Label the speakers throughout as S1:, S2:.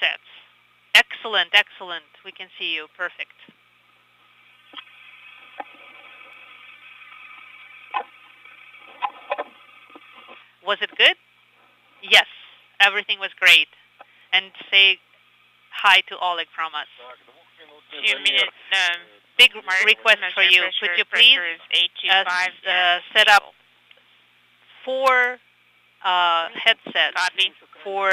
S1: Sets. Excellent, excellent. We can see you. Perfect. Was it good? Yes, everything was great. And say hi to Oleg from us.
S2: 2 minutes.
S1: Big request for you. Could you please set up 4 headsets for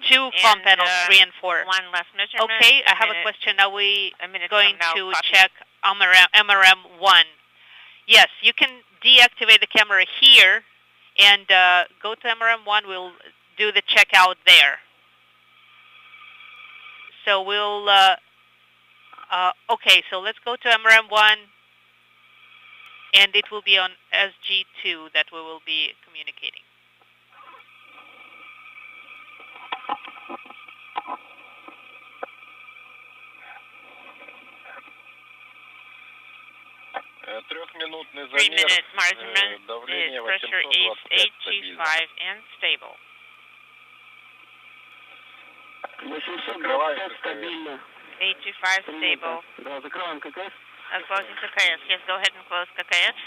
S1: 2 comm panels, 3 and 4.
S2: One last measurement.
S1: Okay, I have a question. Are we going to check MRM1? Yes, you can deactivate the camera here and go to MRM1. We'll do the checkout there. So we'll, okay, so let's go to MRM1, and it will be on SG2 that we will be communicating.
S2: Трехминутный замер, давление 825 and stable. 825 stable. Closing KKS. Yes, go ahead and close KKS.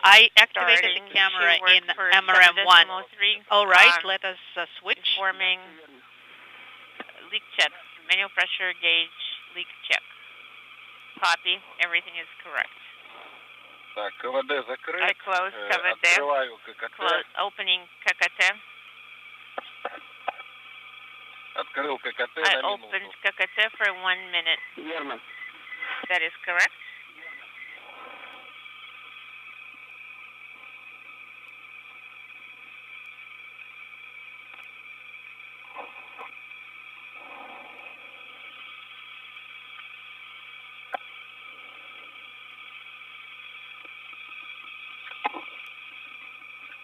S1: I activated the camera in MRM1. All right, let us switch.
S2: Forming leak check. Manual pressure gauge leak check. Copy. Everything is correct. I close КВД. Close. Opening ККТ. I opened ККТ for 1 minute. That is correct.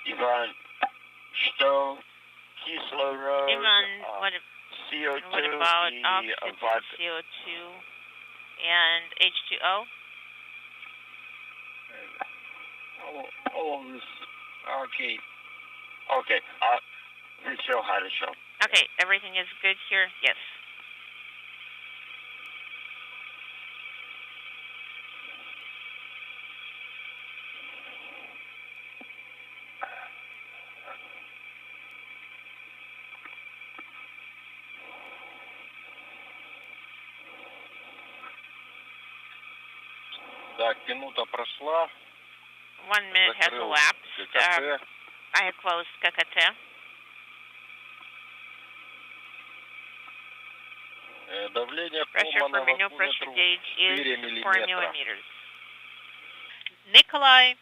S3: Ivan, что кислород,
S2: what about oxygen, CO2, and H2O?
S3: All of this. Okay. Okay. Хорошо.
S2: Okay, everything is good here? Yes.
S3: Так, минута прошла.
S2: 1 minute has elapsed. I have closed ККТ. Pressure for manual pressure gauge is 4 millimeters.
S1: Nikolai.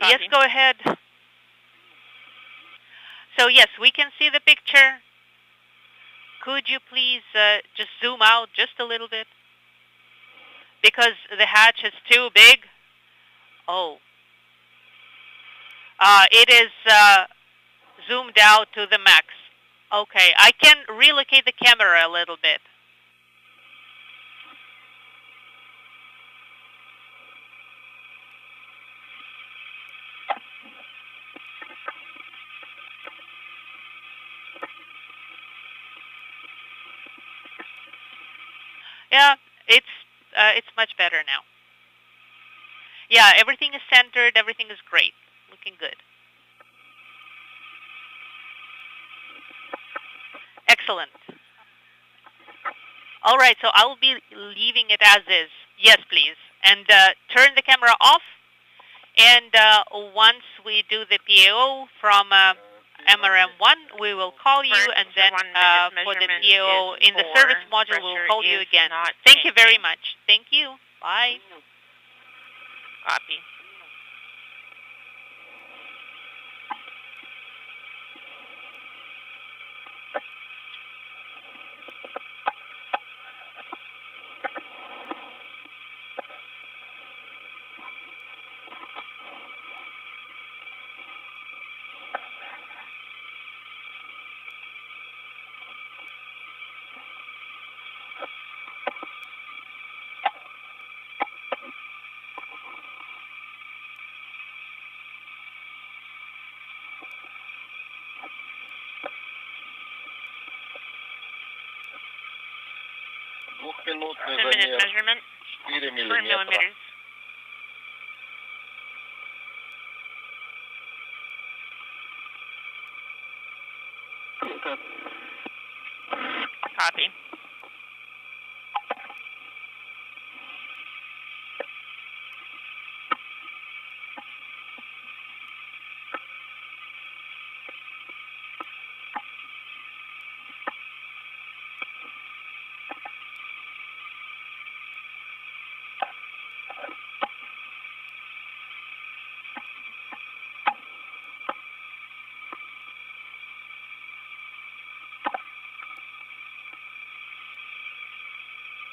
S1: Yes, go ahead. So yes, we can see the picture. Could you please just zoom out just a little bit? Because the hatch is too big. Oh. It is zoomed out to the max. Okay, I can relocate the camera a little bit. Yeah, it's much better now. Yeah, everything is centered, everything is great. Looking good. Excellent. All right, so I will be leaving it as is. Yes, please. And turn the camera off. And once we do the PAO from MRM1, we will call you, and then for the PAO in the service module, we'll call you again. Thank you very much. Thank you. Bye.
S2: Copy.
S3: Трехминутный
S2: 2 minute
S3: замер.
S2: measurement.
S3: 4
S2: 4
S3: миллиметра.
S2: millimeters. Copy.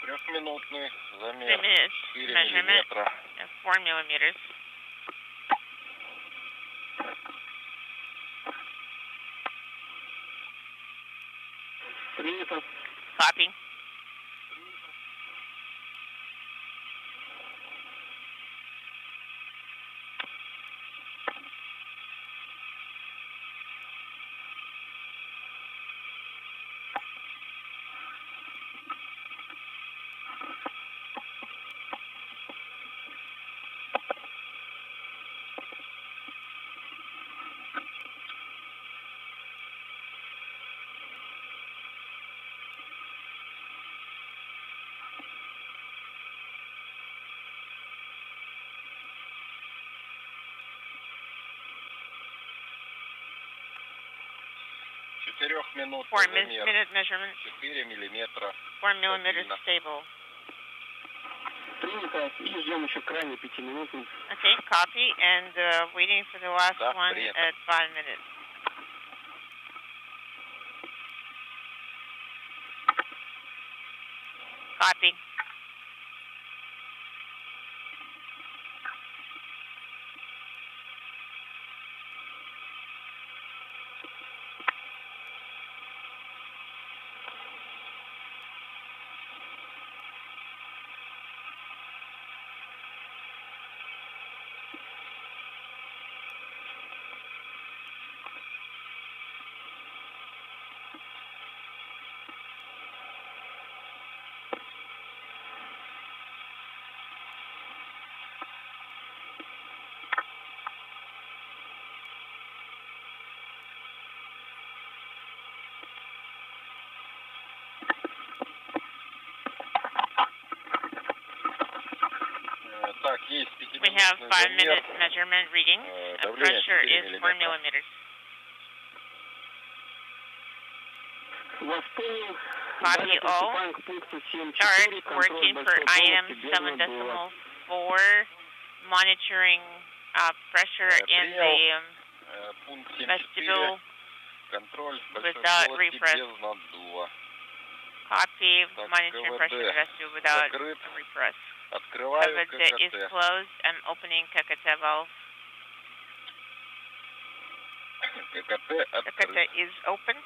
S3: Трехминутный
S2: 3
S3: замер.
S2: minutes
S3: 4
S2: measurement.
S3: миллиметра.
S2: 4 millimeters.
S3: Принято.
S2: Copy.
S3: Четырехминутный
S2: 4
S3: замер.
S2: minute measurement.
S3: 4 миллиметра.
S2: 4 millimeters
S3: Стабильно.
S2: stable.
S3: Принято. И ждем еще крайне 5 минут.
S2: Okay, copy, and waiting for the last
S3: Да,
S2: one
S3: принято.
S2: at 5 minutes. Copy.
S3: Так, есть
S2: We have 5
S3: пятиминутный
S2: minute
S3: замер.
S2: measurement reading. The
S3: Давление
S2: pressure
S3: 4
S2: is 4
S3: миллиметра.
S2: millimeters.
S3: Восполнил.
S2: Copy all.
S3: К пункту 7.4.
S2: Start working for item 7.4, monitoring pressure in the
S3: Пункт 7.4.
S2: vestibule.
S3: Контроль большой
S2: without
S3: скорости
S2: repress.
S3: без наддува.
S2: Copy,
S3: Так,
S2: monitoring pressure in the
S3: КВД
S2: vestibule without
S3: закрыт.
S2: repress.
S3: Открываю
S2: KVD is
S3: ККТ.
S2: closed. I'm opening KKT valve.
S3: ККТ открыт.
S2: KKT is open.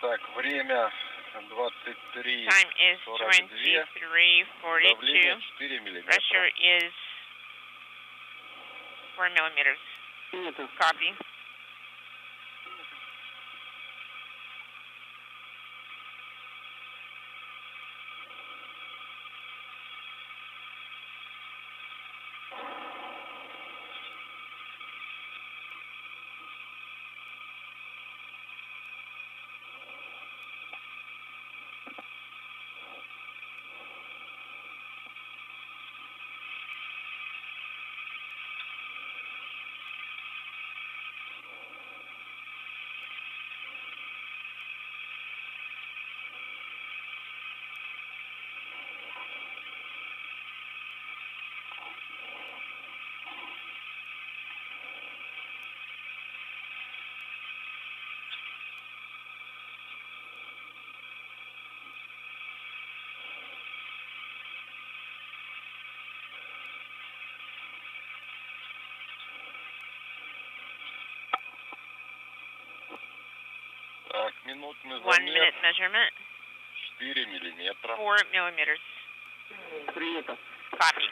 S3: Так, время 23.
S2: Time is
S3: 42.
S2: 23:42.
S3: Давление 4 миллиметра.
S2: Pressure is 4 millimeters. Copy.
S3: Так, минутный
S2: 1
S3: замер.
S2: minute measurement.
S3: 4 миллиметра.
S2: 4 millimeters.
S3: Принято.
S2: Copy.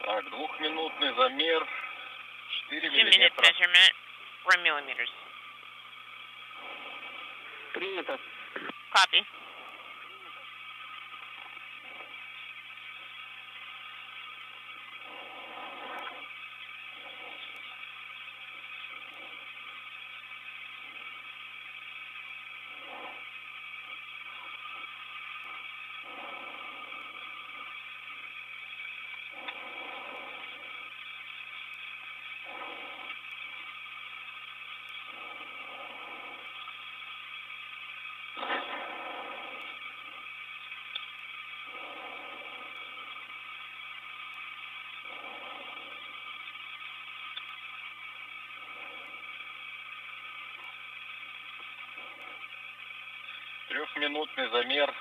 S3: Так, двухминутный замер 4
S2: 2-minute
S3: миллиметра.
S2: measurement, 4 millimeters.
S4: Принято.
S2: Copy.
S3: Трехминутный замер,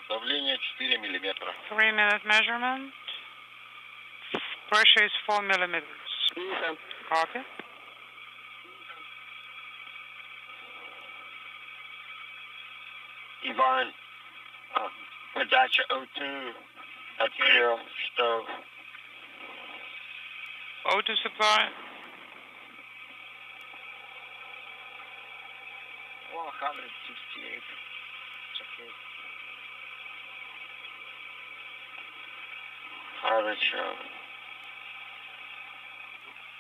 S3: давление 4 миллиметра.
S5: 3-minute measurement. Pressure is 4 millimeters.
S4: Принято.
S5: Copy.
S4: Иван. Подача O2. Отстрел. Что?
S5: O2 supply.
S4: 168. It's okay. Хорошо.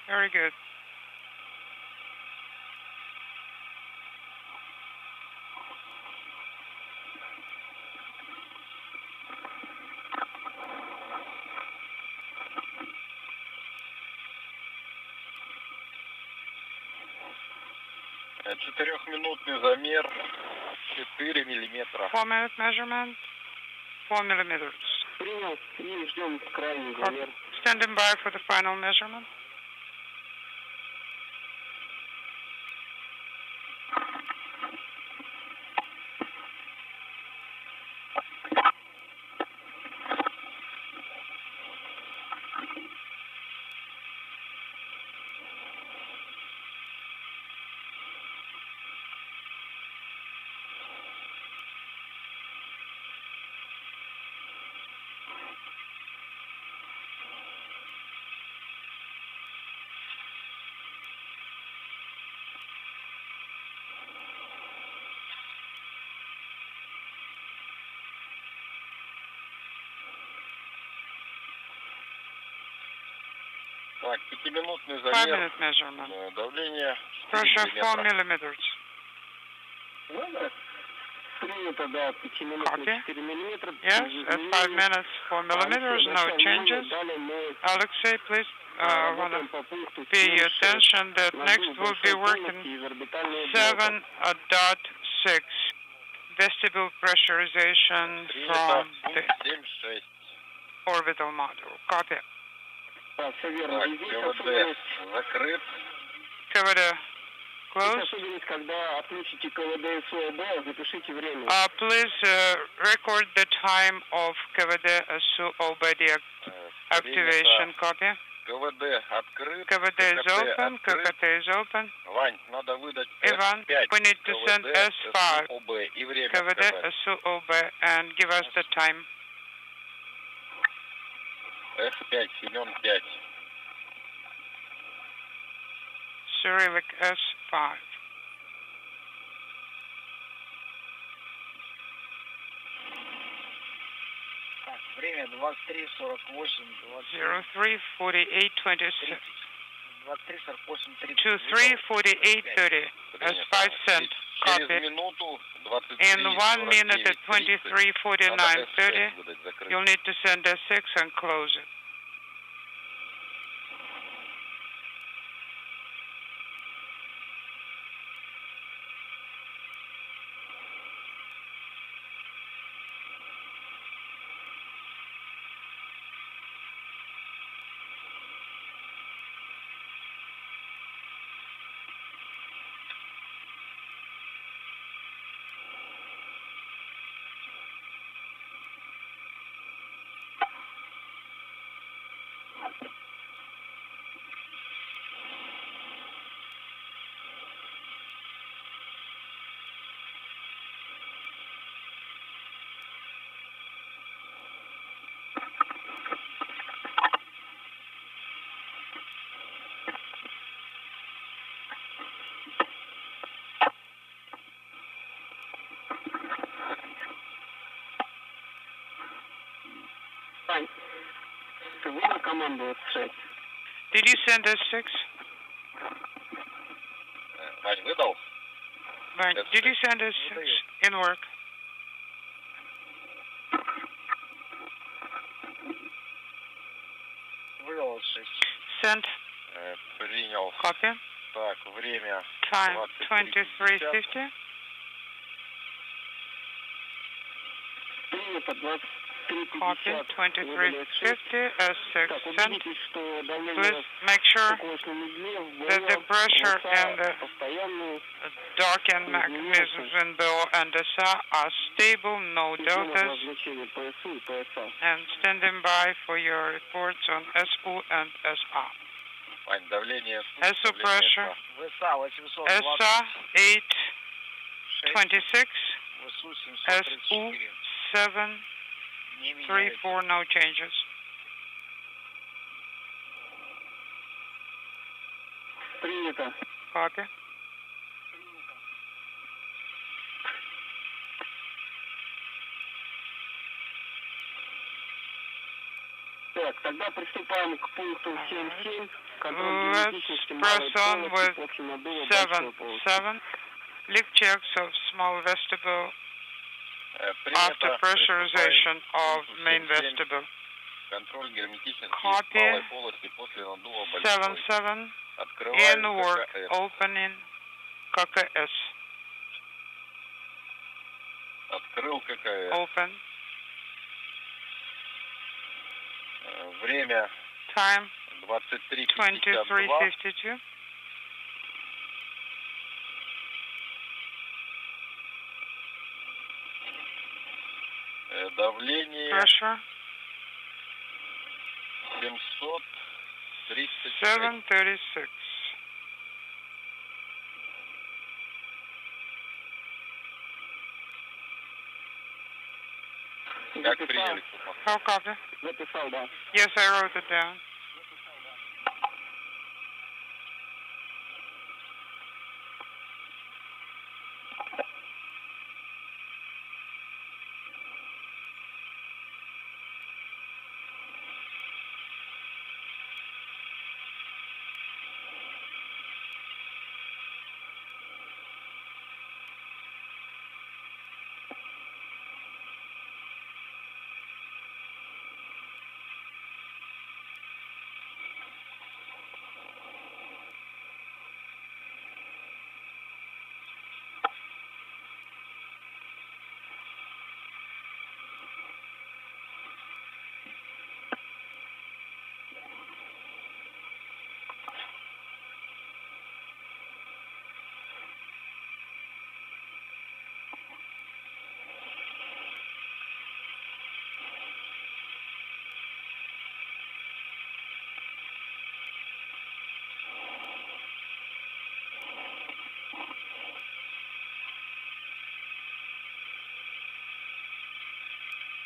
S5: Very good.
S3: Четырехминутный замер 4 миллиметра.
S5: 4-minute measurement. 4 millimeters.
S4: Принял. И ждем крайний
S5: Copy.
S4: замер.
S5: Standing by for the final measurement.
S3: Так, пятиминутный
S5: 5-minute
S3: замер,
S5: measurement.
S3: давление 4
S5: Pressure 4
S3: миллиметра.
S5: millimeters.
S4: Ладно. Принято, да, 5 минут
S5: Copy.
S4: на 4 миллиметра.
S5: Yes, at 5 minutes, 4 millimeters, no changes.
S4: Далее мы
S5: Alexey, please
S4: работаем по пункту
S5: pay
S4: 7.6.
S5: attention that next we'll be working
S4: Из орбитального блока.
S5: 7.6 vestibule pressurization
S3: Принято,
S5: from
S3: пункт
S5: the
S3: 7.6.
S5: orbital module. Copy.
S4: Да, все верно.
S3: Так,
S4: И здесь
S3: КВД
S4: особенность,
S3: закрыт.
S5: KVD
S4: здесь
S5: closed.
S4: особенность, когда отключите КВД СУОБ, запишите время.
S5: Please record the time of KVD SUOB activation. Copy.
S3: КВД открыт.
S5: KVD is open.
S3: открыт.
S5: KVD is open.
S3: Вань, надо выдать
S5: Ivan,
S3: S5.
S5: we need to send
S3: КВД,
S5: S5.
S3: СУОБ и время
S5: KVD
S3: сказать.
S5: SUOB and give us the time.
S3: S5, Семен 5.
S5: Cyrillic S5.
S4: Так, время 23:48,
S5: 03:48:26.
S4: 23:48,
S5: 23:48:30. S5 sent.
S3: Через
S5: Copy.
S3: минуту
S5: In 1 minute at 23:49:30,
S3: выдать закрыт.
S5: you'll need to send S6 and close it.
S4: выдал команду S6?
S5: Did you send S6?
S3: Вань, выдал?
S5: Right. Did you send S6 in work?
S3: Выдал 6.
S5: Sent.
S3: Принял.
S5: Copy.
S3: Так, время
S5: Time
S3: 23:50.
S5: 23:50.
S4: Принято 23:50.
S5: Copy 23:50. S6
S4: Так,
S5: sent.
S4: убедитесь, что давление
S5: Please make sure
S4: в космосном узле
S5: that the pressure and the
S4: постоянные.
S5: dark-end mechanisms in BO and SA are stable, no deltas,
S4: Значение ПСУ и ПСА.
S5: and standing by for your reports on SU and SA.
S3: Вань, давление.
S5: SU pressure,
S3: ВСА 800.
S5: SA 826, SU 734, no changes.
S4: Принято.
S5: Copy.
S4: Так, тогда приступаем к пункту 7.7.
S5: Let's press on with 7.7. Lift checks of small vestibule after pressurization of main vestibule.
S3: Контроль герметичности
S5: Copy.
S3: малой полости после наддува большой.
S5: 7.7
S3: Открываем
S5: in work
S3: ККС.
S5: opening KKS.
S3: Открыл ККС.
S5: Open.
S3: Время
S5: Time
S3: 23:52.
S5: 23:52.
S3: Давление
S5: Pressure
S3: 736.
S5: 736.
S3: Как приняли?
S5: How copy?
S4: Записал, да.
S5: Yes, I wrote it down.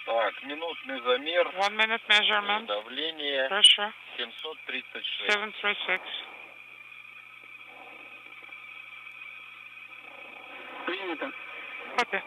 S3: Так, минутный замер.
S5: 1 minute measurement.
S3: Давление
S5: Pressure
S3: 736.
S5: 736.
S4: Принято.
S5: Copy.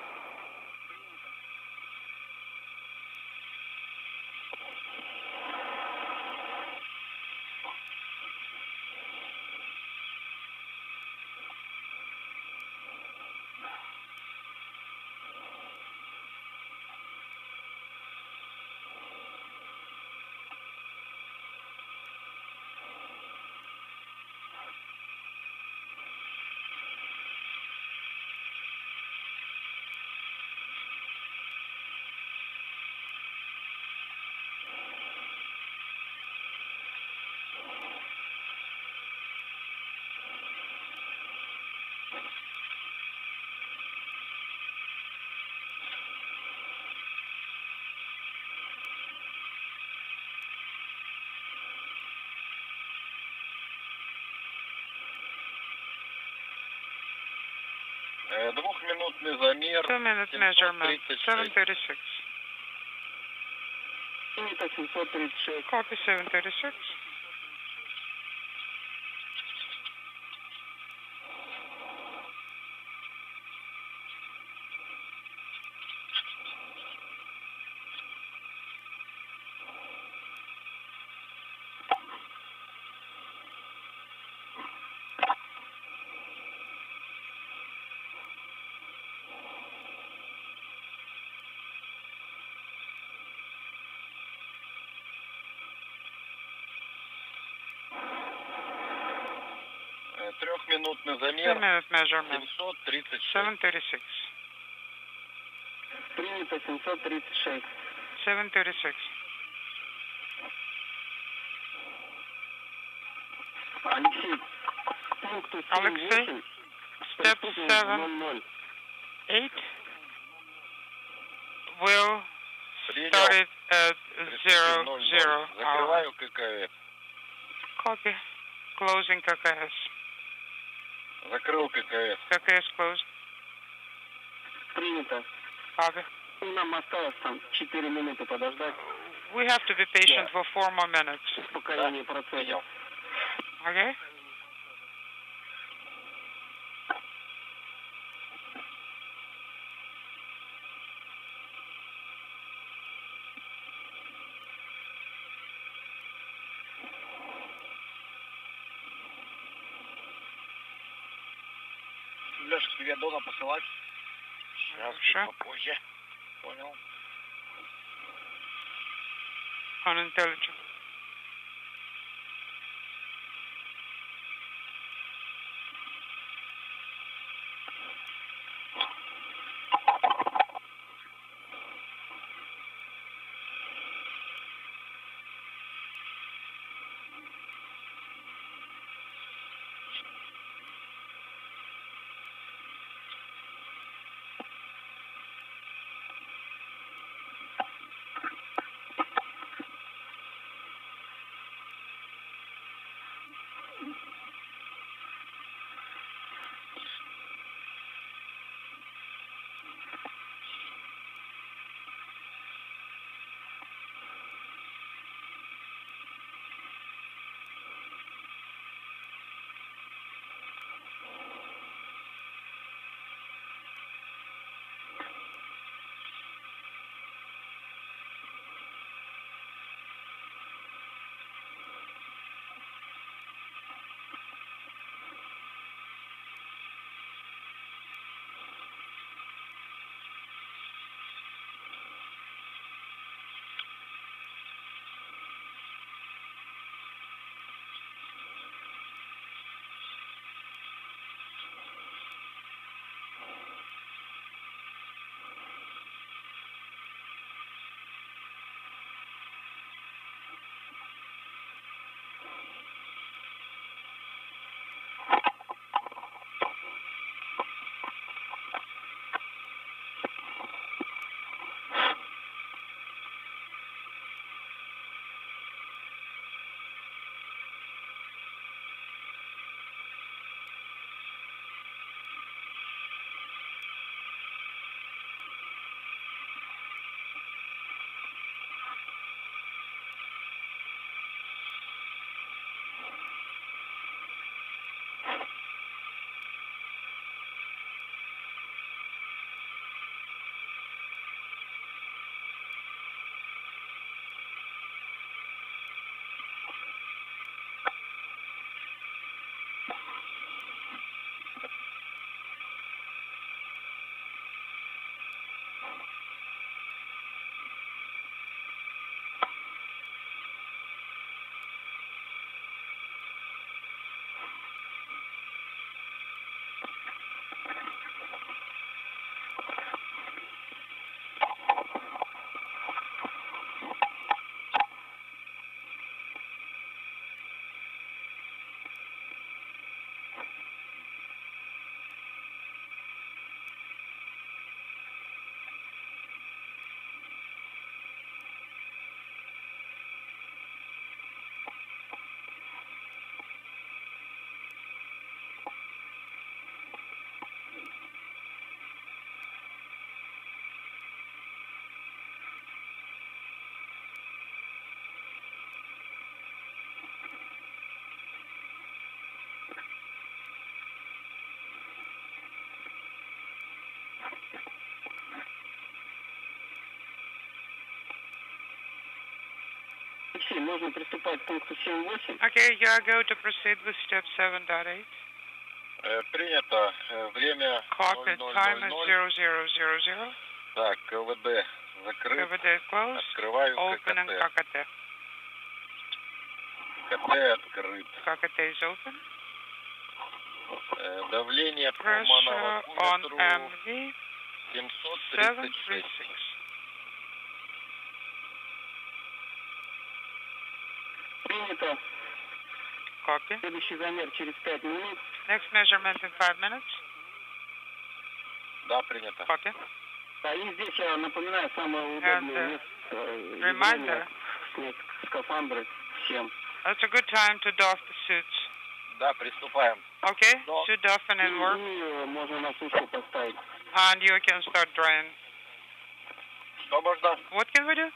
S3: Двухминутный замер.
S5: 2 minute measurement
S3: 736.
S5: 736.
S4: Принято 736.
S5: Copy 736.
S3: минутный
S5: 2
S3: замер.
S5: minute measurement.
S3: 736.
S5: 736.
S4: Принято 736.
S5: 736.
S4: Алексей, к пункту
S5: Alexey,
S4: 7-8.
S5: step
S4: 00.
S5: 7-8 will
S3: Принял.
S5: start it at 00 hour.
S3: Закрываю ККС.
S5: Copy. Closing KKS.
S3: Закрыл ККС.
S5: KKS closed.
S4: Принято.
S5: Copy.
S4: Нам осталось там 4 минуты подождать.
S5: We have to be patient for 4 more minutes.
S4: Успокоение процесса.
S3: Принял.
S5: Okay?
S3: Леша, тебе Дона посылать? Сейчас,
S5: Хорошо.
S3: попозже. Понял.
S5: Unintelligent.
S4: Алексей, можно приступать к пункту 7-8.
S5: Okay, you are going to proceed with step 7.8.
S3: Принято. Время
S5: Clock time is
S3: 00:00.
S5: 00:00.
S3: Так, КВД закрыт.
S5: KVD closed.
S3: Открываю
S5: Opening
S3: ККТ.
S5: KKT.
S3: КТ открыт.
S5: KKT is open.
S3: Давление по
S5: Pressure on
S3: манометру
S5: MV
S3: 736.
S5: 736.
S4: Принято.
S5: Copy.
S4: Следующий замер через 5 минут.
S5: Next measurement in 5 minutes.
S3: Да, принято.
S5: Copy.
S4: А и здесь я напоминаю самое
S5: And
S4: удобное
S5: reminder,
S4: снять скафандры всем.
S5: that's a good time to doff the suits.
S3: Да, приступаем.
S5: Okay,
S3: No.
S5: suit doffing and work,
S4: И можно на сушку поставить.
S5: and you can start drying.
S3: Что можно?
S5: What can we do?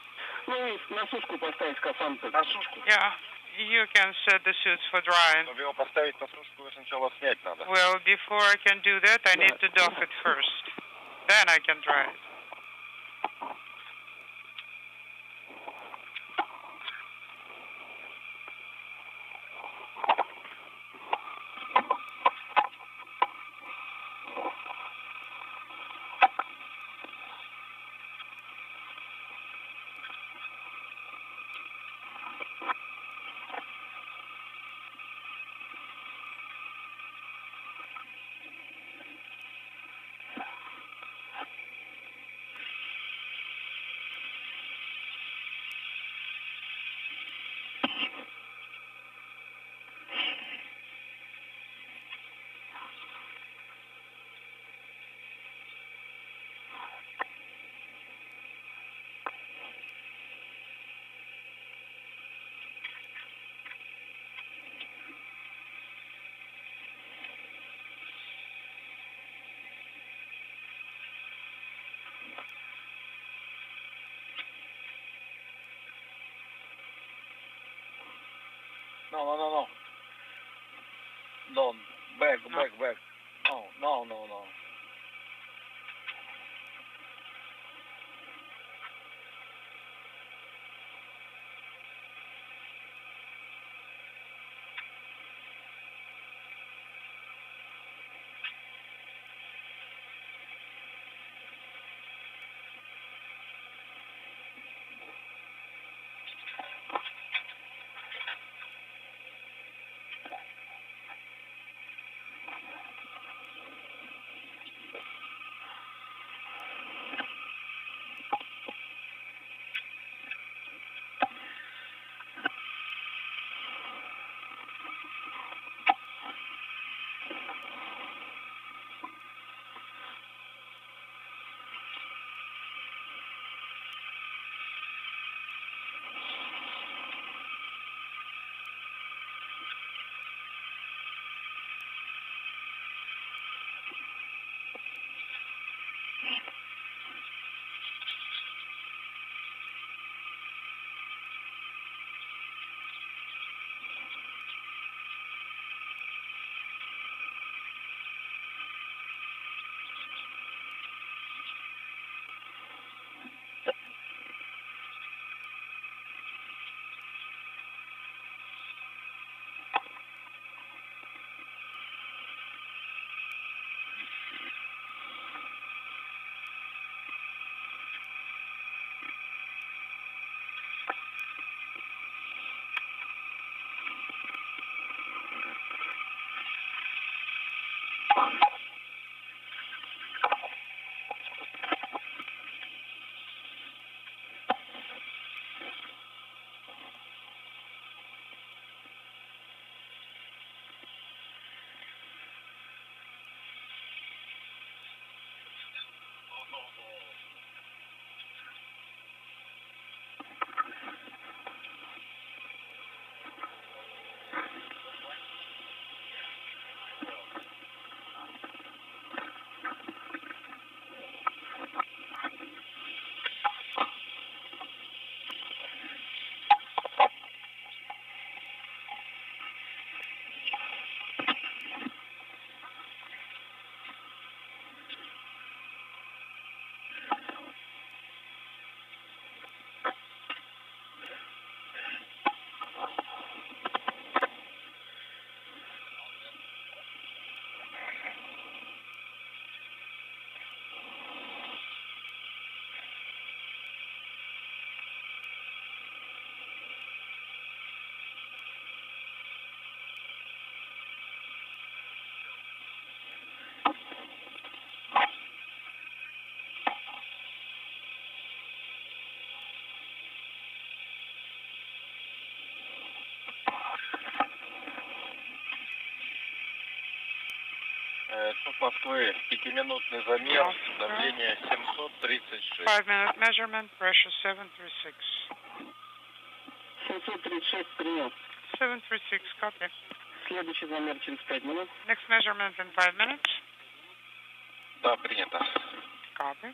S4: Ну и на сушку поставить скафандр.
S3: На сушку.
S5: Yeah, you can set the suits for drying.
S3: Чтобы его поставить на сушку, его сначала снять надо.
S5: Well, before I can do that, I need to doff it first. Then I can dry it.
S3: No. Don't. Back.
S5: No.
S3: No. Суд Москвы, 5-минутный замер, давление 736.
S5: 5-minute measurement, pressure 736.
S4: 736 принял.
S5: 736, copy.
S4: Следующий замер через 5 минут.
S5: Next measurement in 5 minutes.
S3: Да, принято.
S5: Copy.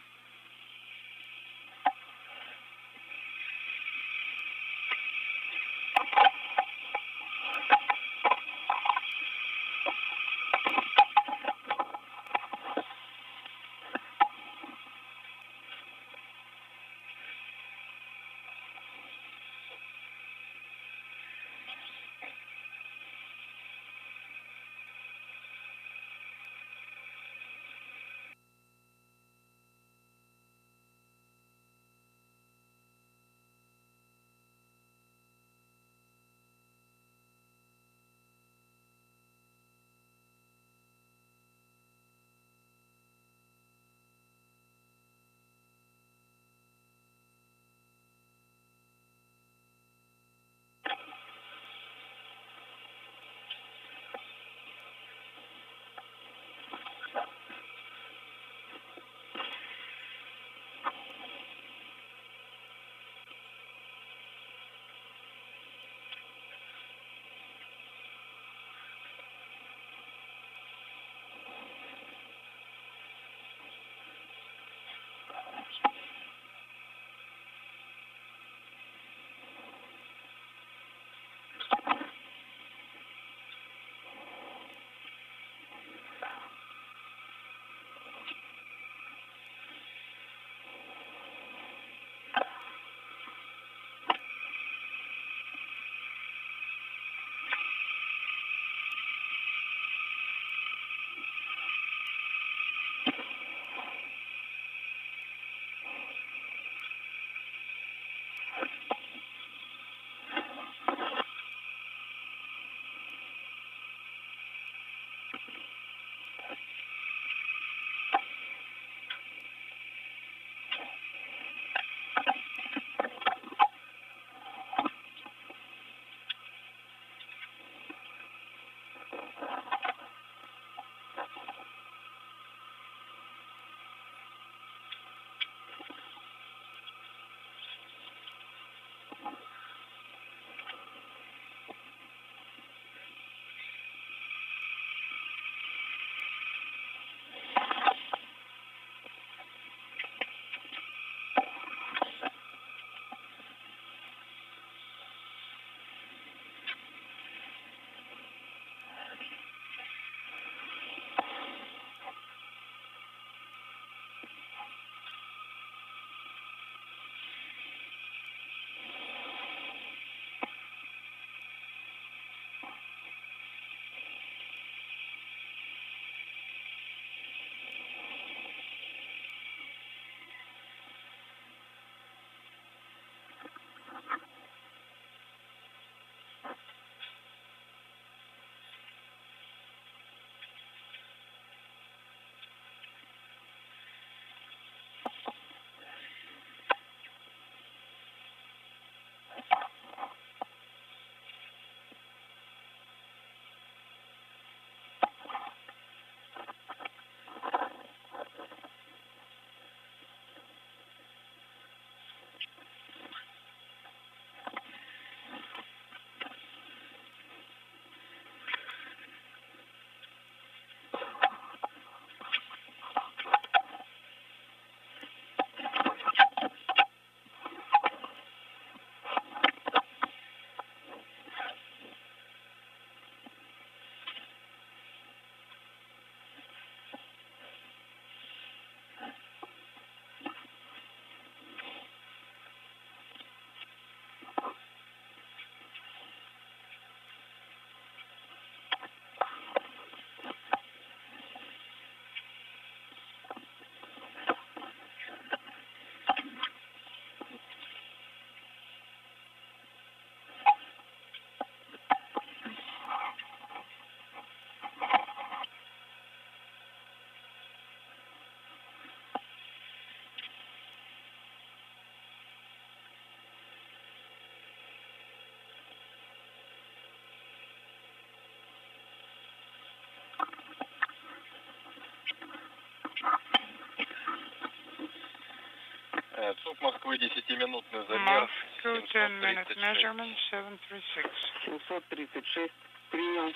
S3: ЦУП Москвы 10-минутный замер.
S5: Moscow 10-minute measurement 736.
S4: 736. Принял.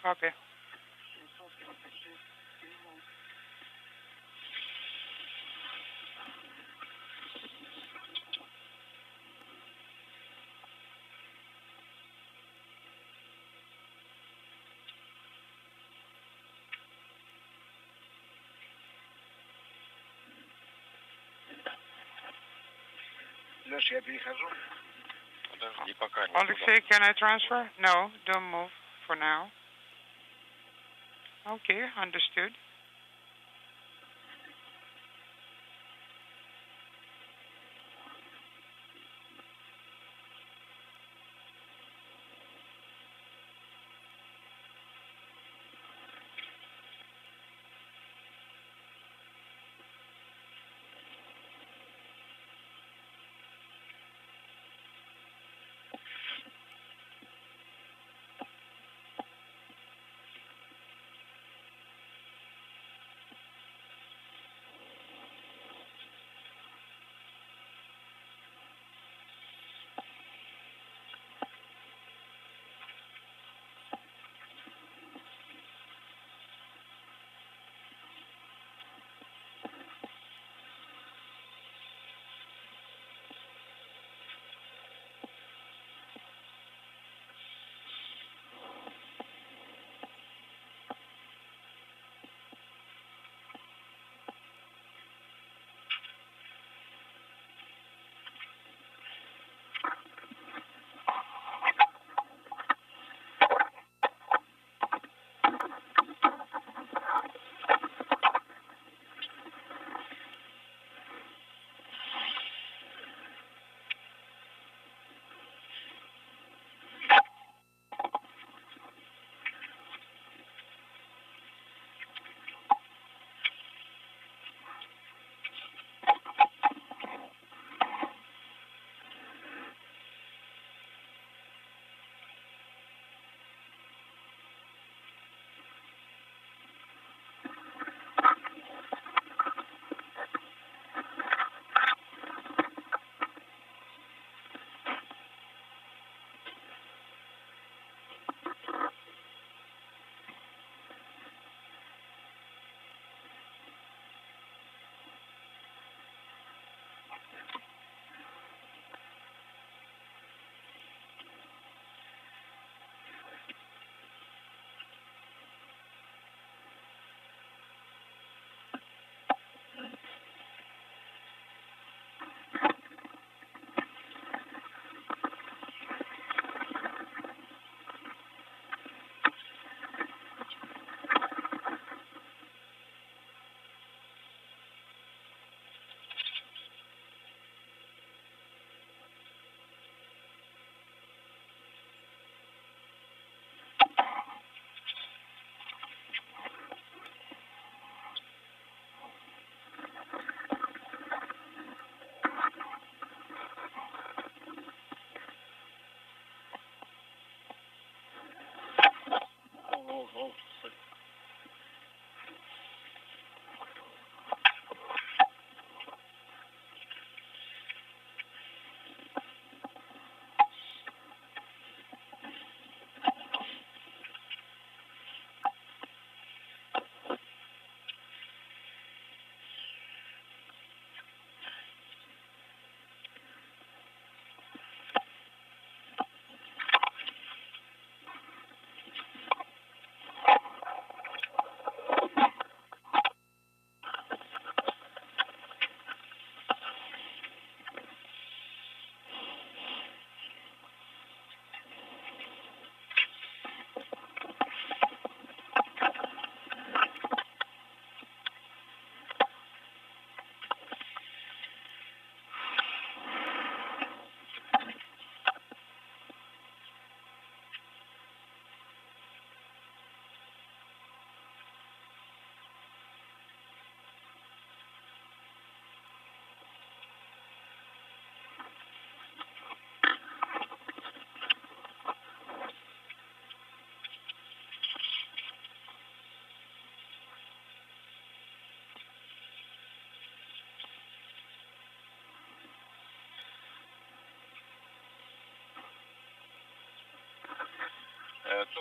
S5: Copy.
S3: Леш, я перехожу. Подожди, пока не.
S5: Alexey, can I transfer? No, don't move for now. Okay, understood.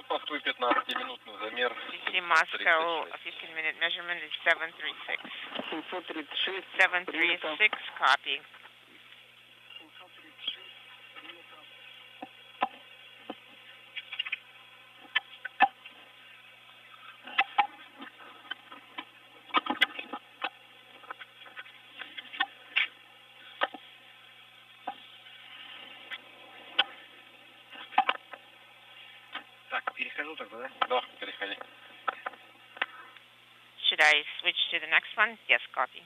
S3: Повтор 15-минутный замер.
S2: CC Moscow, a 15-minute measurement is 736.
S4: 736.
S2: 736, copy.
S3: Так, перехожу тогда, да? Да, переходи.
S2: Should I switch to the next one? Yes, copy.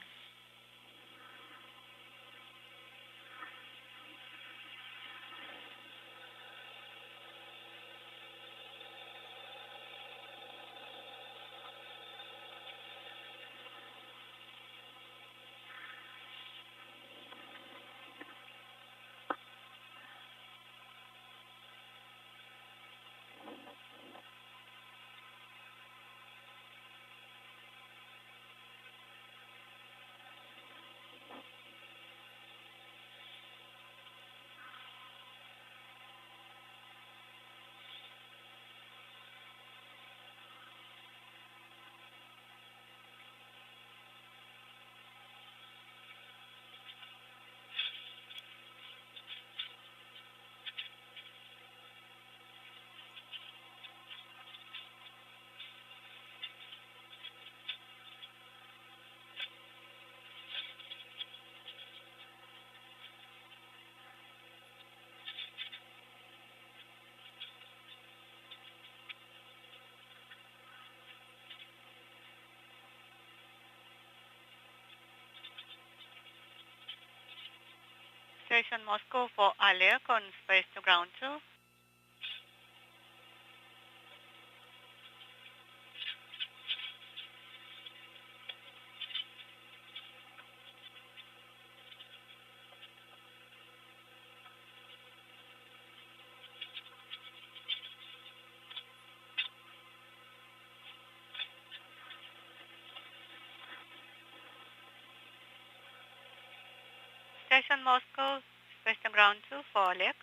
S1: Station Moscow for Alec on space to ground 2. Station Moscow, space to ground 2 for Alec.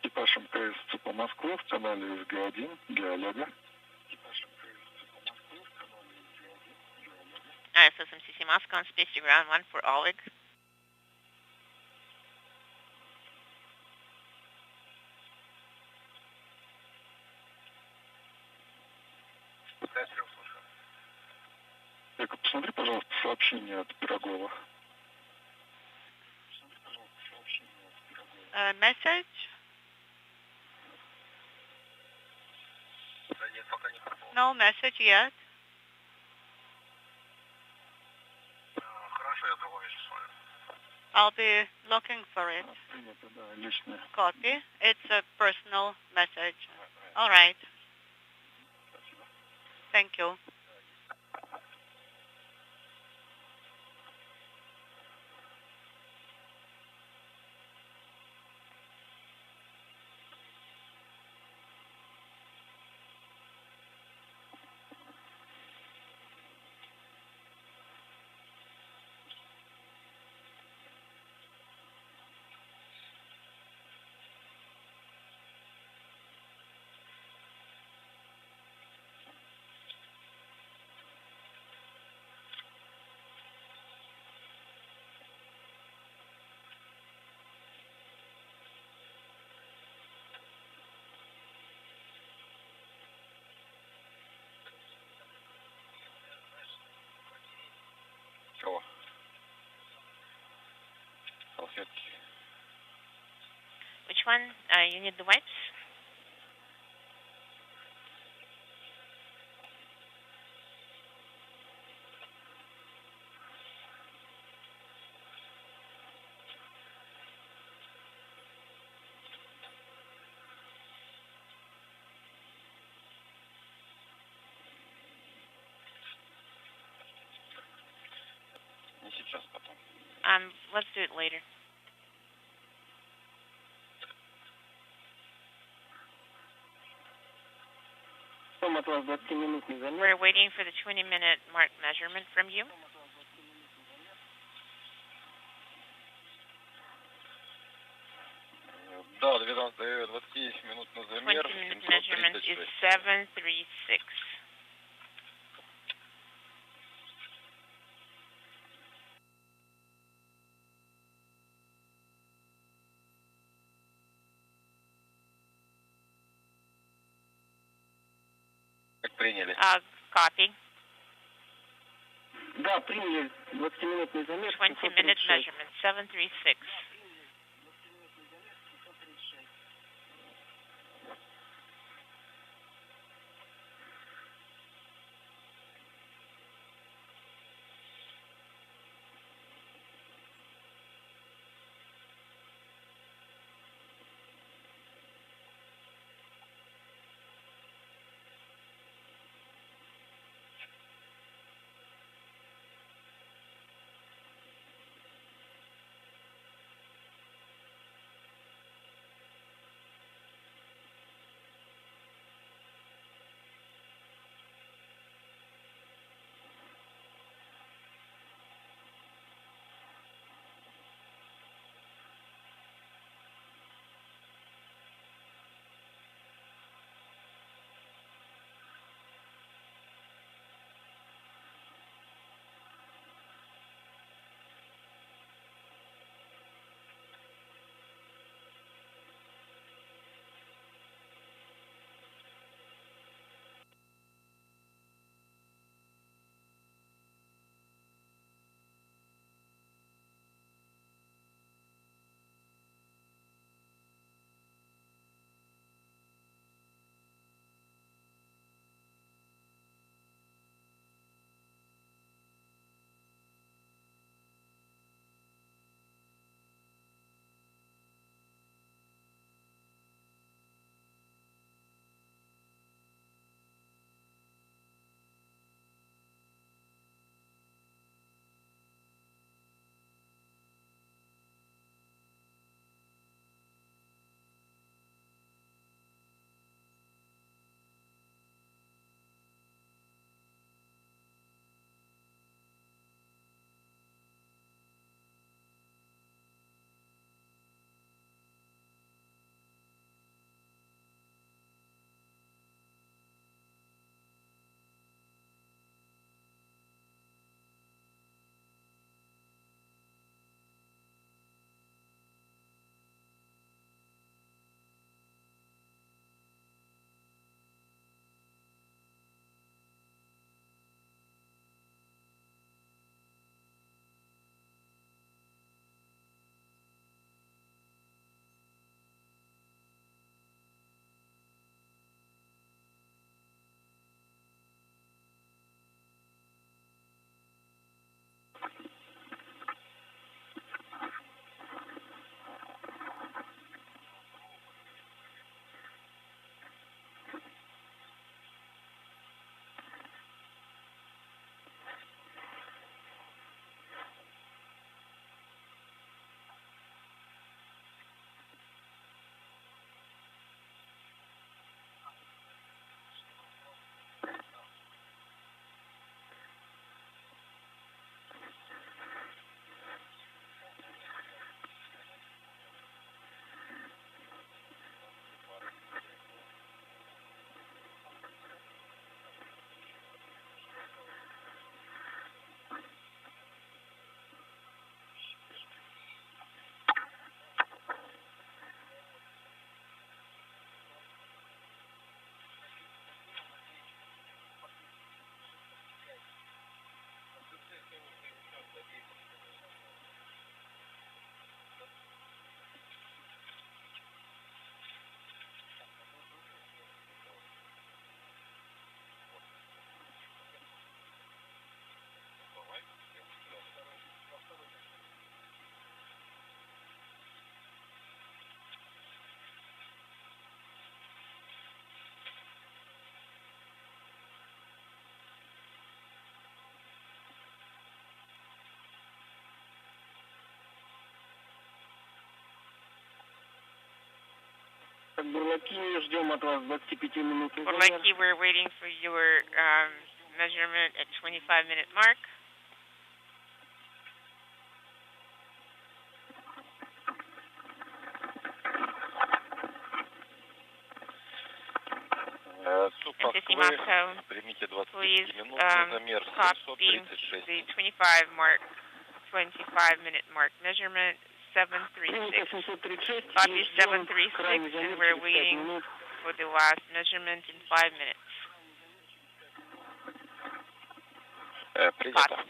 S4: Экипаж МКС по Москве в канале СГ-1 для Олега.
S2: ISS MCC Moscow on space to ground 1 for Oleg.
S4: Эко, посмотри, пожалуйста, сообщение от Пирогова.
S1: Message.
S3: Да нет, пока не попал.
S1: No message yet.
S3: Хорошо, я другой вижу с вами.
S1: I'll be looking for it.
S4: Принято, да, личное.
S1: Copy. It's a personal message. All right. Thank you.
S3: Чего? Салфетки.
S2: Which one? You need the wipes?
S3: Не сейчас, потом.
S2: Let's do it later. We're waiting for the 20-minute mark measurement from you.
S4: Да, 20-минутный замер.
S2: 20-minute measurement is 736.
S4: Как приняли?
S2: Copy.
S6: Да, приняли 20-минутный замер.
S2: 20-minute measurement, 736.
S6: Бурлаки, ждем от вас 25 минут.
S2: Orleki, we're waiting for your measurement at 25-minute mark. NTC Moscow,
S4: примите
S2: please
S4: 25-минутный замер
S2: copy
S4: 736.
S2: the 25-minute mark measurement 736. Copy 736, and we're waiting for the last measurement in 5 minutes.
S4: Принято.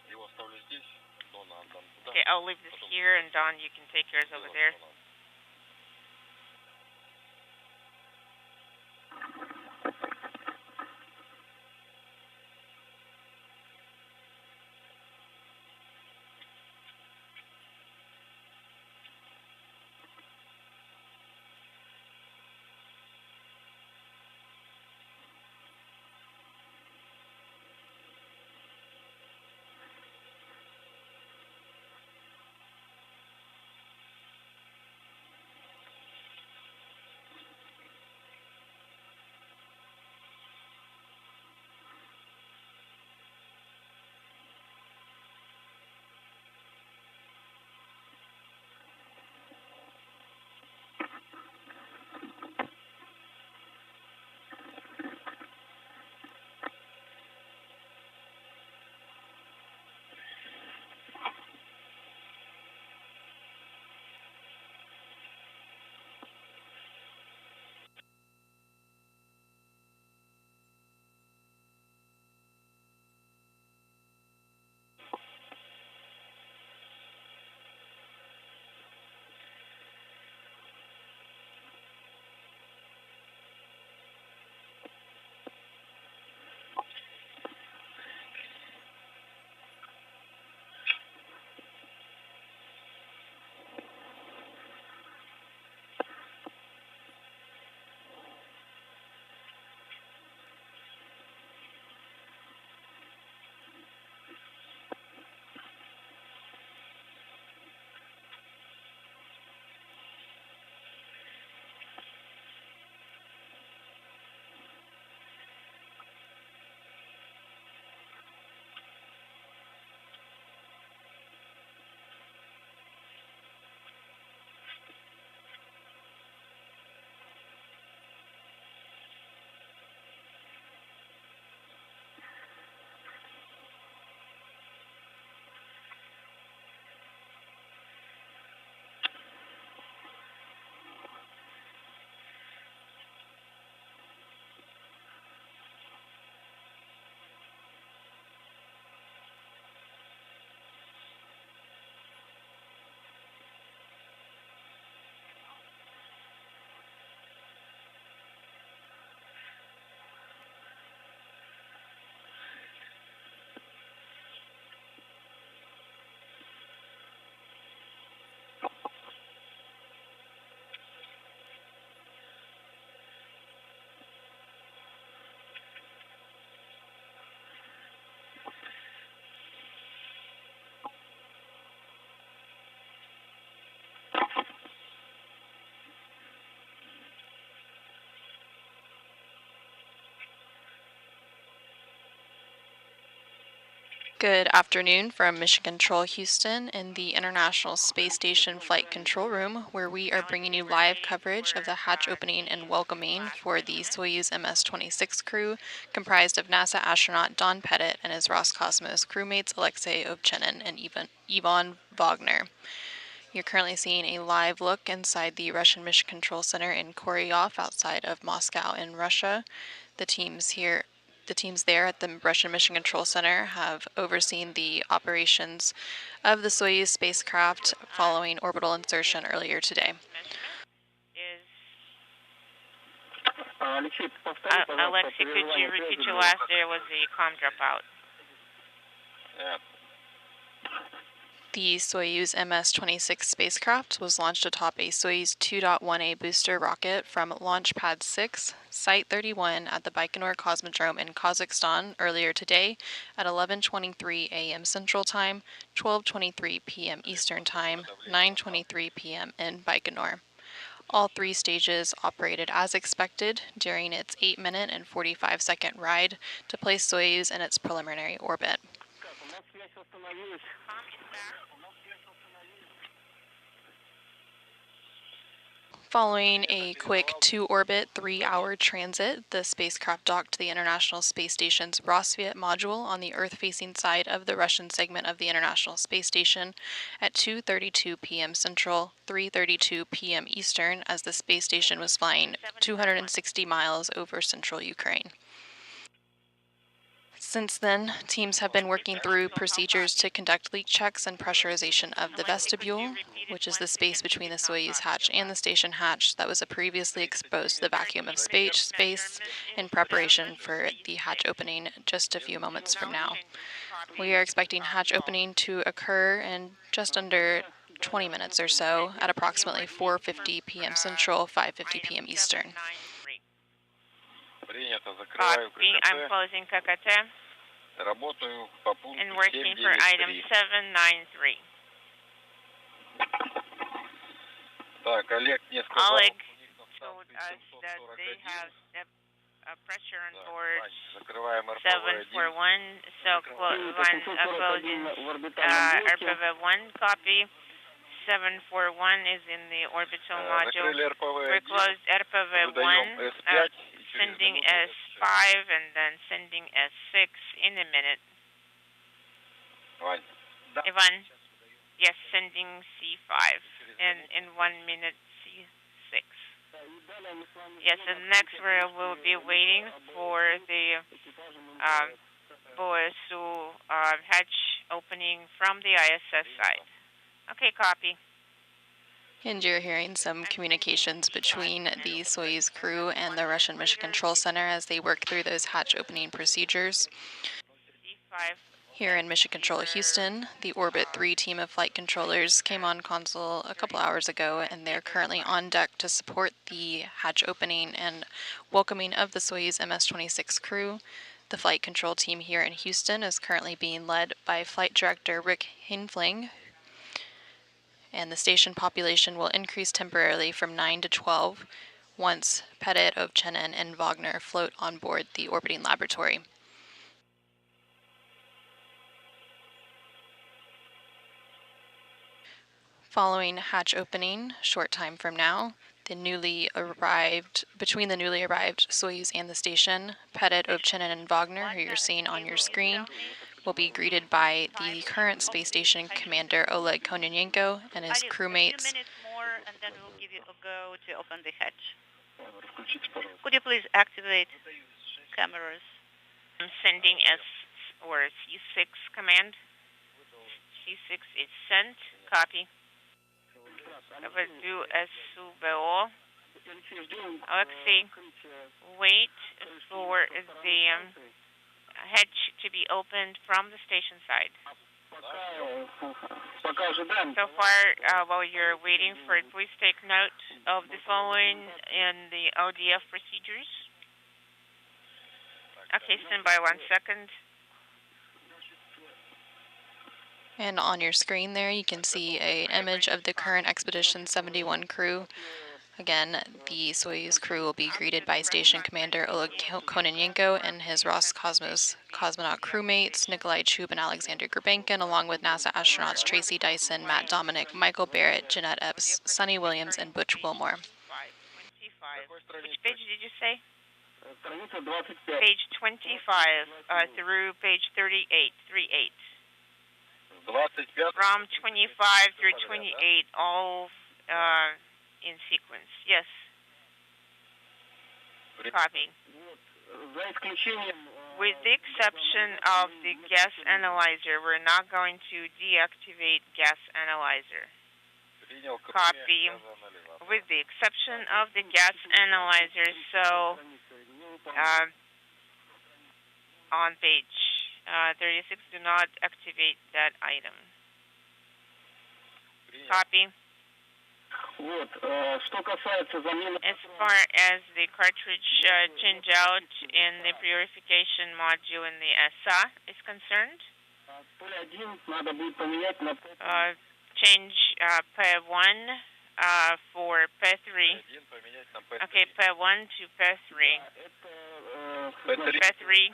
S4: Его оставлю здесь, Дона отдам туда.
S2: Okay, I'll leave this here, and Don, you can take yours over there.
S7: Good afternoon from Mission Control Houston in the International Space Station Flight Control Room, where we are bringing you live coverage of the hatch opening and welcoming for the Soyuz MS-26 crew, comprised of NASA astronaut Don Pettit and his Roscosmos crewmates Alexey, Ovchinin, and Ivan Vagner. You're currently seeing a live look inside the Russian Mission Control Center in Koryov outside of Moscow in Russia. The teams there at the Russian Mission Control Center have overseen the operations of the Soyuz spacecraft following orbital insertion earlier today.
S2: Alexey, could you repeat your last? There was a comm dropout.
S3: Yeah.
S7: The Soyuz MS-26 spacecraft was launched atop a Soyuz 2.1A booster rocket from Launch Pad 6, Site 31 at the Baikonur Cosmodrome in Kazakhstan earlier today at 11:23 a.m. Central Time, 12:23 p.m. Eastern Time, 9:23 p.m. in Baikonur. All three stages operated as expected during its 8-minute and 45-second ride to place Soyuz in its preliminary orbit. Following a quick 2-orbit, 3-hour transit, the spacecraft docked to the International Space Station's Roscosmos module on the Earth-facing side of the Russian segment of the International Space Station at 2:32 p.m. Central, 3:32 p.m. Eastern, as the space station was flying 260 miles over central Ukraine. Since then, teams have been working through procedures to conduct leak checks and pressurization of the vestibule, which is the space between the Soyuz hatch and the station hatch that was previously exposed to the vacuum of space in preparation for the hatch opening just a few moments from now. We are expecting hatch opening to occur in just under 20 minutes or so at approximately 4:50 p.m. Central, 5:50 p.m. Eastern.
S2: I'm closing KKT and working for item 793. Oleg told us that they have pressure on board 741, so closing RPV-1 copy. 741 is in the orbital module. We're closed RPV-1, sending S5 and then sending S6 in a minute. Ivan, yes, sending C5 in 1 minute C6. Yes, and next we'll be waiting for the BOSU hatch opening from the ISS side. Okay, copy.
S7: And you're hearing some communications between the Soyuz crew and the Russian Mission Control Center as they work through those hatch opening procedures. Here in Mission Control Houston, the Orbit 3 team of flight controllers came on console a couple hours ago, and they're currently on deck to support the hatch opening and welcoming of the Soyuz MS-26 crew. The flight control team here in Houston is currently being led by Flight Director Rick Hinfling, and the station population will increase temporarily from 9 to 12 once Pettit, Ovchinin, and Vagner float on board the orbiting laboratory. Following hatch opening, short time from now, between the newly arrived Soyuz and the station, Pettit, Ovchinin, and Vagner, who you're seeing on your screen, will be greeted by the current space station commander Oleg Kononenko and his crewmates.
S1: 2 minutes more, and then we'll give you a go to open the hatch. Could you please activate cameras?
S2: I'm sending C6 command. C6 is sent. Copy. Do SUBO. Alexey, wait for the hatch to be opened from the station side. So far, while you're waiting for it, please take note of the following in the ODF procedures. Okay, stand by 1 second.
S7: And on your screen there, you can see an image of the current Expedition 71 crew Again, the Soyuz crew will be greeted by Station Commander Oleg Kononenko and his Roscosmos cosmonaut crewmates Nikolai Chub and Alexander Gurbankin, along with NASA astronauts Tracy Dyson, Matt Dominic, Michael Barrett, Jeanette Epps, Sonny Williams, and Butch Wilmore.
S2: 25. Which page did you say?
S6: Страница 25.
S2: Page 25 through page 38. 38.
S3: 25.
S2: From 25 through 28, all in sequence. Yes. Copy.
S6: За исключением
S2: With the exception of the gas analyzer, we're not going to deactivate gas analyzer. Copy. With the exception of the gas analyzer, so on page 36, do not activate that item. Copy.
S6: вот, что касается замены
S2: As far as the cartridge change out in the purification module in the ESA is concerned,
S6: P1 надо будет поменять на
S2: change P1 for P3. Okay, P1 to P3. P3,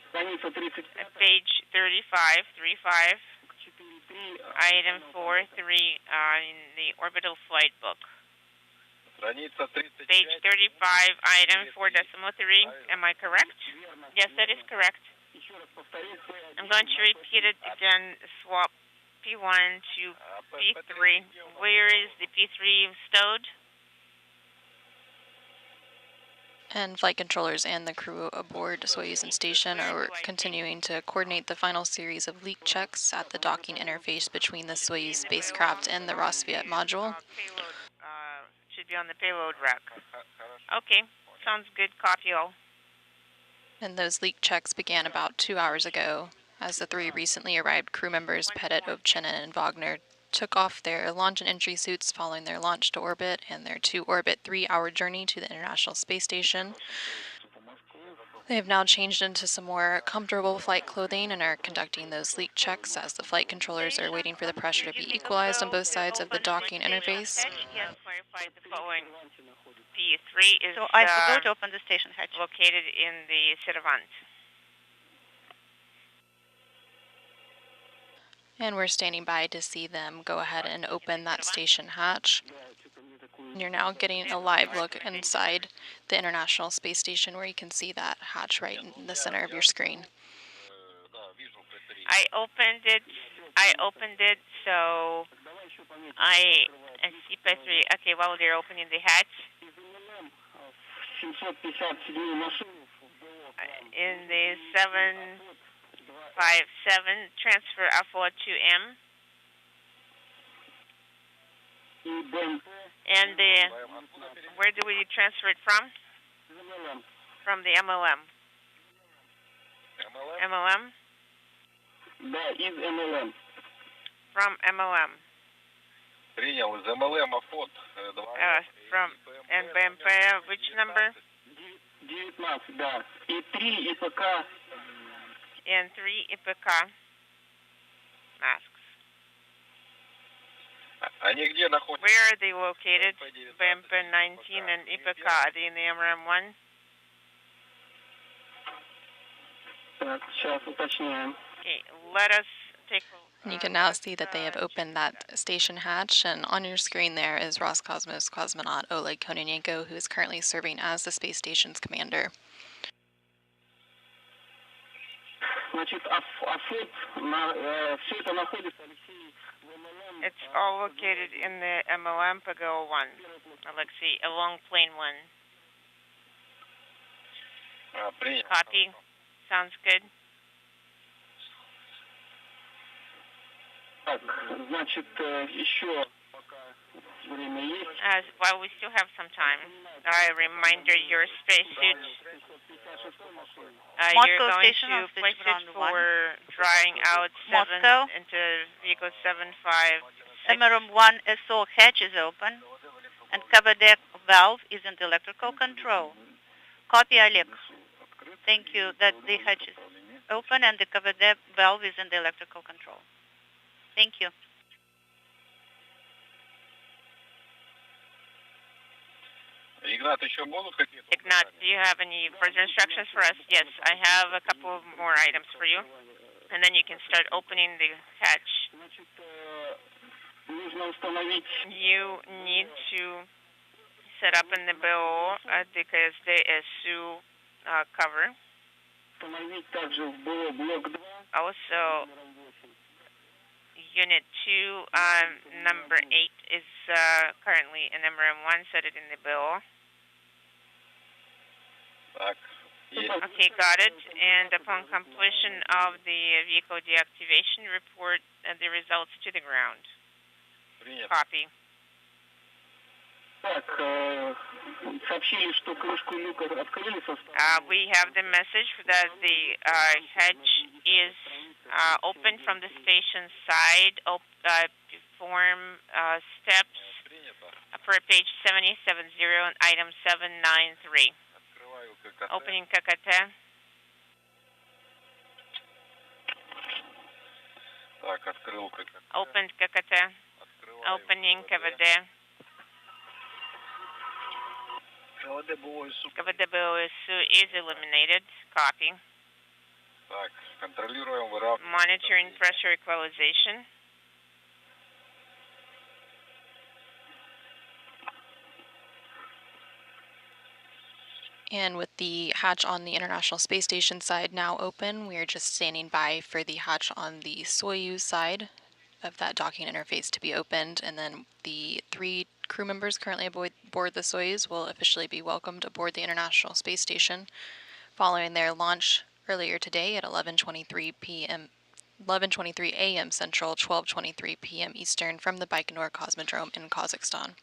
S6: страница 35.
S2: page 35, 35, item 4.3 in the orbital flight book.
S3: Страница 35.
S2: Page 35, item 4.3. Am I correct? Yes, that is correct.
S6: Еще раз повторить,
S2: I'm going to repeat it again. Swap P1 to P3. Where is the P3 stowed?
S7: And flight controllers and the crew aboard Soyuz and station are continuing to coordinate the final series of leak checks at the docking interface between the Soyuz spacecraft and the Rosviet module.
S2: Payload should be on the payload rack. Okay, sounds good. Copy all.
S7: And those leak checks began about 2 hours ago as the three recently arrived crew members, Pettit, Ovchinin, and Vagner, took off their launch and entry suits following their launch to orbit and their to-orbit 3-hour journey to the International Space Station. They have now changed into some more comfortable flight clothing and are conducting those leak checks as the flight controllers are waiting for the pressure to be equalized on both sides of the docking interface.
S2: Yes, clarified the following. P3 is
S1: So I forgot to open the station hatch.
S2: located in the Servant.
S7: And we're standing by to see them go ahead and open that station hatch. And you're now getting a live look inside the International Space Station where you can see that hatch right in the center of your screen.
S2: I opened it, so I see P3. Okay, while they're opening the hatch,
S6: в 757 машину
S2: in the 757 transfer Alpha to M,
S6: и БМП
S2: and where do we transfer it from?
S6: ЗМЛМ.
S2: From the MLM. MLM?
S6: Да, из МЛМ.
S2: From MLM.
S3: Принял из МЛМ фот.
S2: From and BMP, which number?
S6: 19, да. И 3 ИПК.
S2: And 3 IPK masks.
S3: Они где находятся?
S2: Where are they located? BMP 19 and IPK. Are they in the MRM1?
S6: Так, сейчас уточняем.
S2: Okay, let us take a
S7: And you can now see that they have opened that station hatch, and on your screen there is Roscosmos cosmonaut Oleg Kononenko, who is currently serving as the space station's commander.
S6: Значит, АФОТ, все это находится, Алексей, в МЛМ.
S2: It's all located in the MLM Pago 1. Alexey, along plane 1.
S3: Принял.
S2: Copy. Sounds good.
S6: Так, значит, еще пока время есть.
S2: As while we still have some time, a reminder: your spacesuit. You're
S1: Moscow
S2: going
S1: station
S2: to
S1: on stage
S2: place it
S1: ground one.
S2: for drying out 7
S1: Moscow.
S2: into vehicle 75.
S1: MRM-1 SO hatch is open, and cover deck valve is in the electrical control. Copy, Alex. Thank you that the hatch is open and the cover deck valve is in the electrical control. Thank you.
S3: Игнат, еще будут какие-то?
S2: Ignat, do you have any further instructions for us? Yes, I have a couple of more items for you. And then you can start opening the hatch. You need to set up in the BO the KSD-SU cover. Also, Unit 2, number 8 is currently in MRM1. Set it in the BO. Okay, got it. And upon completion of the vehicle deactivation, report the results to the ground. Copy. We have the message that the hatch is open from the station side. Perform steps per page 7070 and item 793. Opening ККТ. Opened ККТ. Opening КВД. КВД-БОСУ is illuminated. Copy. Monitoring pressure equalization.
S7: And with the hatch on the International Space Station side now open, we are just standing by for the hatch on the Soyuz side of that docking interface to be opened, and then the 3 crew members currently aboard the Soyuz will officially be welcomed aboard the International Space Station following their launch earlier today at 11:23 a.m. Central, 12:23 p.m. Eastern from the Baikonur Cosmodrome in Kazakhstan.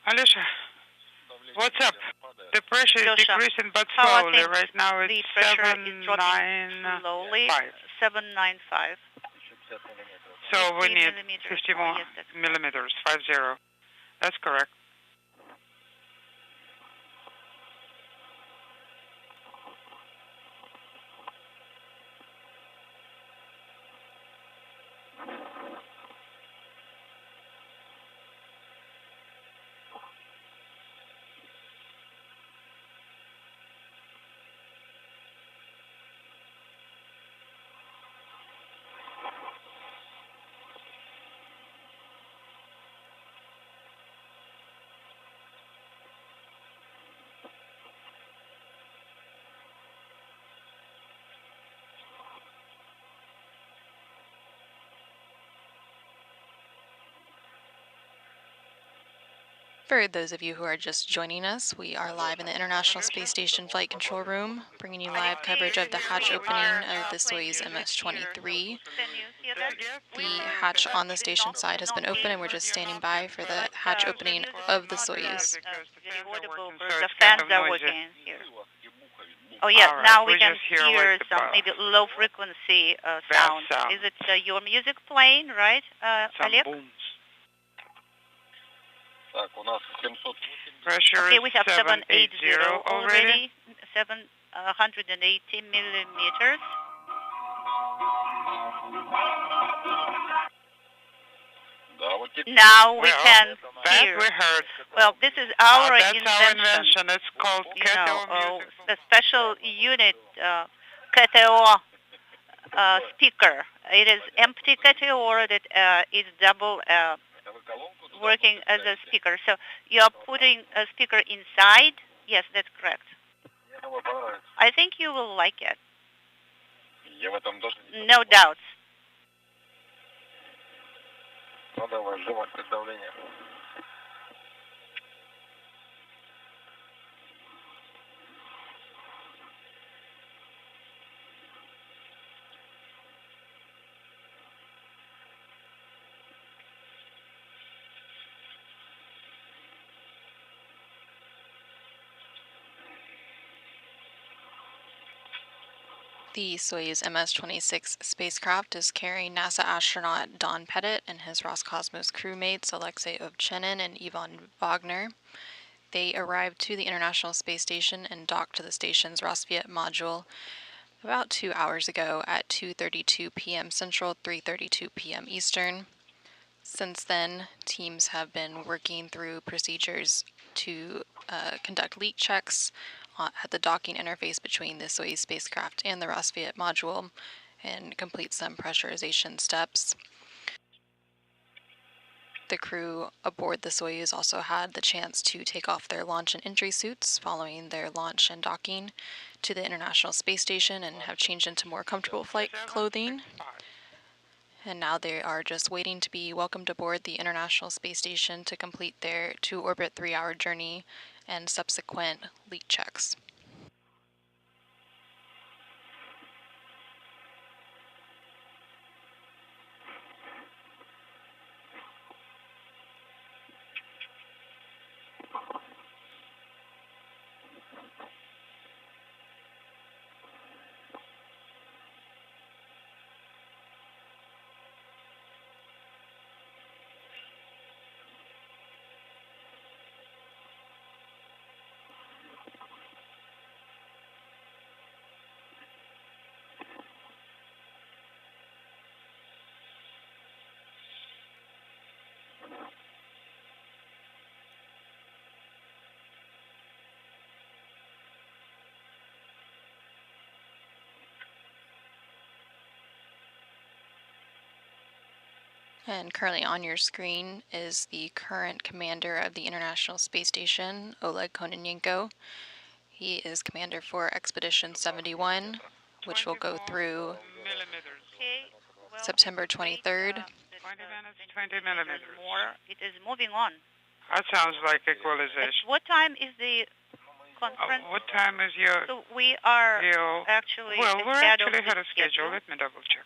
S5: Alexey, what's up? The pressure is decreasing but slowly. Right now it's 795.
S1: 795.
S5: So we need 50 more millimeters, 50. That's correct.
S7: For those of you who are just joining us, we are live in the International Space Station Flight Control Room, bringing you live coverage of the hatch opening of the Soyuz MS-23. The hatch on the station side has been open, and we're just standing by for the hatch opening of the Soyuz.
S1: The fans are working here. Oh yes,
S5: right,
S1: now we
S5: we
S1: can
S5: just hear
S1: hear
S5: like the
S1: some maybe low frequency sound.
S5: sound.
S1: Is it your music playing, right,
S5: Some
S1: Alec?
S5: booms.
S3: Pressure
S1: Okay, we have 780
S5: already.
S1: 780 millimeters. Now we
S5: Well,
S1: can
S5: that
S1: hear.
S5: we heard.
S1: Well, this is our
S5: That's our invention. It's called KTO music.
S1: the special unit KTO speaker. It is empty KTO that is double working as a speaker. So you are putting a speaker inside? Yes, that's correct. I think you will like it. No doubts.
S7: The Soyuz MS-26 spacecraft is carrying NASA astronaut Don Pettit and his Roscosmos crewmates Alexey Ovchinin and Ivan Vagner. They arrived to the International Space Station and docked to the station's Rosviet module about 2 hours ago at 2:32 p.m. Central, 3:32 p.m. Eastern. Since then, teams have been working through procedures to conduct leak checks at the docking interface between the Soyuz spacecraft and the Rosviet module and complete some pressurization steps. The crew aboard the Soyuz also had the chance to take off their launch and entry suits following their launch and docking to the International Space Station and have changed into more comfortable flight clothing. And now they are just waiting to be welcomed aboard the International Space Station to complete their to-orbit 3-hour journey and subsequent leak checks. And currently on your screen is the current commander of the International Space Station, Oleg Kononenko. He is commander for Expedition 71, which will go through September 23rd.
S5: 20 minutes, 20 millimeters.
S1: It is moving on.
S5: That sounds like
S1: At
S5: equalization.
S1: what time is the conference?
S5: What time is your...
S1: So we are
S5: your
S1: actually
S5: well, we're
S1: ahead of
S5: actually
S1: the
S5: ahead of schedule. Let me double check.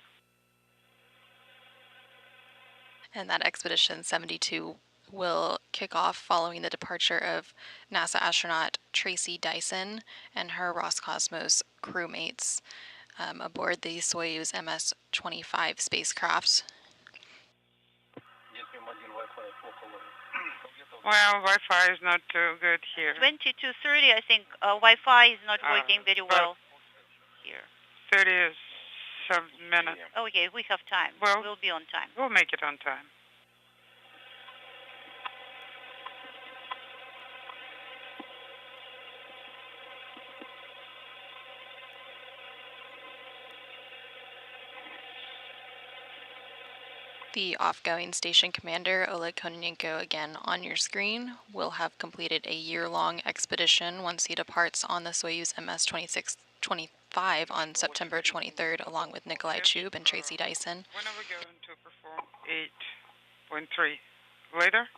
S7: And that Expedition 72 will kick off following the departure of NASA astronaut Tracy Dyson and her Roscosmos crewmates aboard the Soyuz MS-25 spacecraft.
S5: Well, Wi-Fi is not too good here.
S1: 22:30, I think Wi-Fi is not working very well here.
S5: 37 minutes.
S1: Okay, we have time.
S5: Well,
S1: we'll be on time.
S5: We'll make it on time.
S7: The off-going station commander, Oleg Kononenko, again on your screen, will have completed a year-long expedition once he departs on the Soyuz MS-26-25 on September 23rd, along with Nikolai Chub and Tracy Dyson.
S5: When are we going to perform 8.3? Later?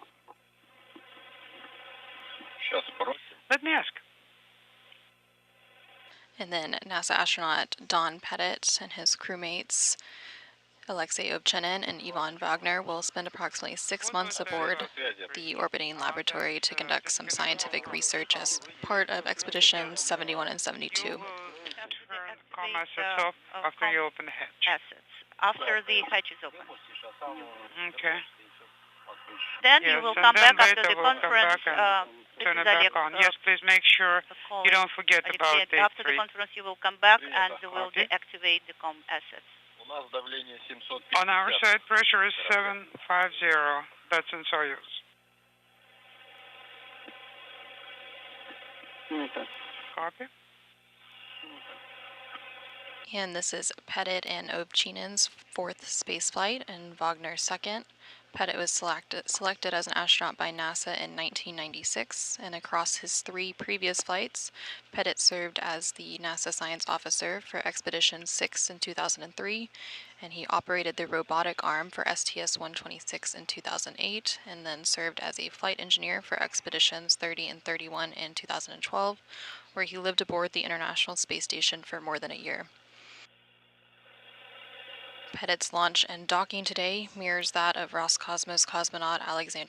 S5: Let me ask.
S7: And then NASA astronaut Don Pettit and his crewmates, Alexey Ovchinin and Ivan Vagner, will spend approximately 6 months aboard the orbiting laboratory to conduct some scientific research as part of Expeditions 71 and 72.
S5: Turn comm assets off after you open the hatch.
S1: After the hatch is open.
S5: Okay.
S1: Then
S5: Yes,
S1: you will
S5: and
S1: come
S5: then
S1: back after
S5: later
S1: the
S5: we'll come
S1: conference.
S5: back and turn it back on. Yes, please make sure you don't forget about
S1: Alexey,
S5: the
S1: after the conference, you will come back and we'll
S5: Okay.
S1: deactivate the comm assets.
S5: On our side, pressure is 750. That's in Soyuz. Copy.
S7: And this is Pettit and Ovchinin's fourth spaceflight and Wagner's second. Pettit was selected as an astronaut by NASA in 1996, and across his 3 previous flights, Pettit served as the NASA Science Officer for Expedition 6 in 2003, and he operated the robotic arm for STS-126 in 2008, and then served as a flight engineer for Expeditions 30 and 31 in 2012, where he lived aboard the International Space Station for more than a year. Pettit's launch and docking today mirrors that of Roscosmos cosmonaut Alexey,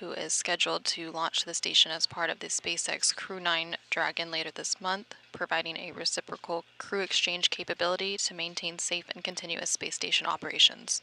S7: who is scheduled to launch the station as part of the SpaceX Crew 9 Dragon later this month, providing a reciprocal crew exchange capability to maintain safe and continuous space station operations.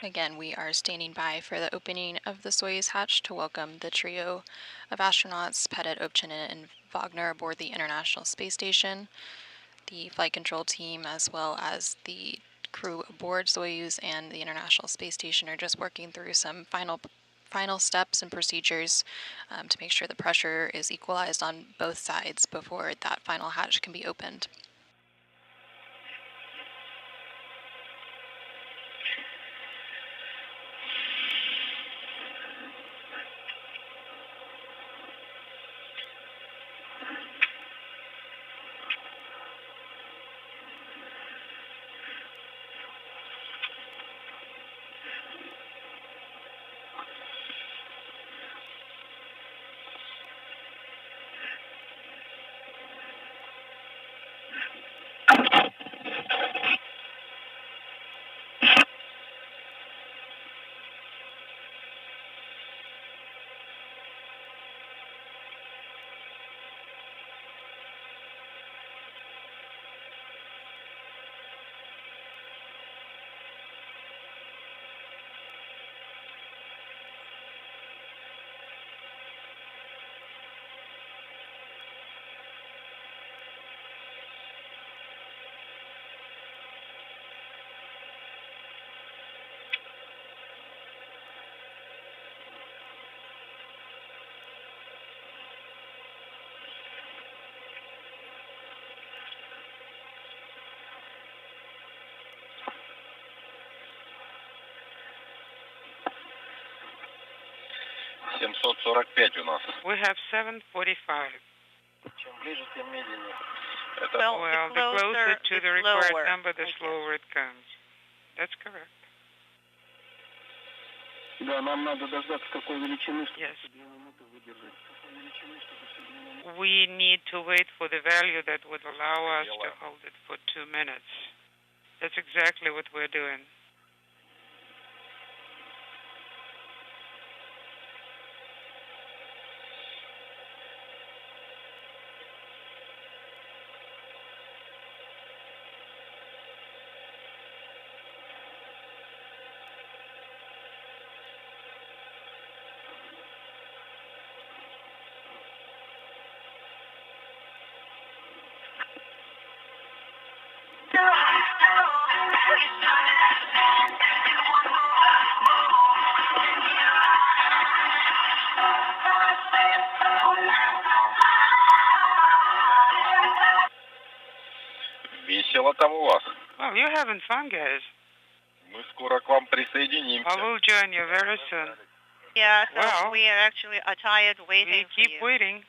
S7: Again, we are standing by for the opening of the Soyuz hatch to welcome the trio of astronauts, Pettit, Ovchinin, and Vagner aboard the International Space Station. The flight control team, as well as the crew aboard Soyuz and the International Space Station, are just working through some final steps and procedures to make sure the pressure is equalized on both sides before that final hatch can be opened.
S5: We have 745.
S1: Well,
S5: Well, the closer to the required number, the slower it comes. That's correct.
S6: Да, нам надо дождаться какой величины,
S5: Yes. We need to wait for the value that would allow us to hold it for 2 minutes. That's exactly what we're doing.
S3: Весело там у вас.
S5: Well, you're having fun, guys.
S3: Мы скоро к вам присоединимся.
S5: I will join you very soon.
S1: Yeah, so
S5: Well,
S1: we are actually tired waiting
S5: We keep
S1: for you.
S5: waiting.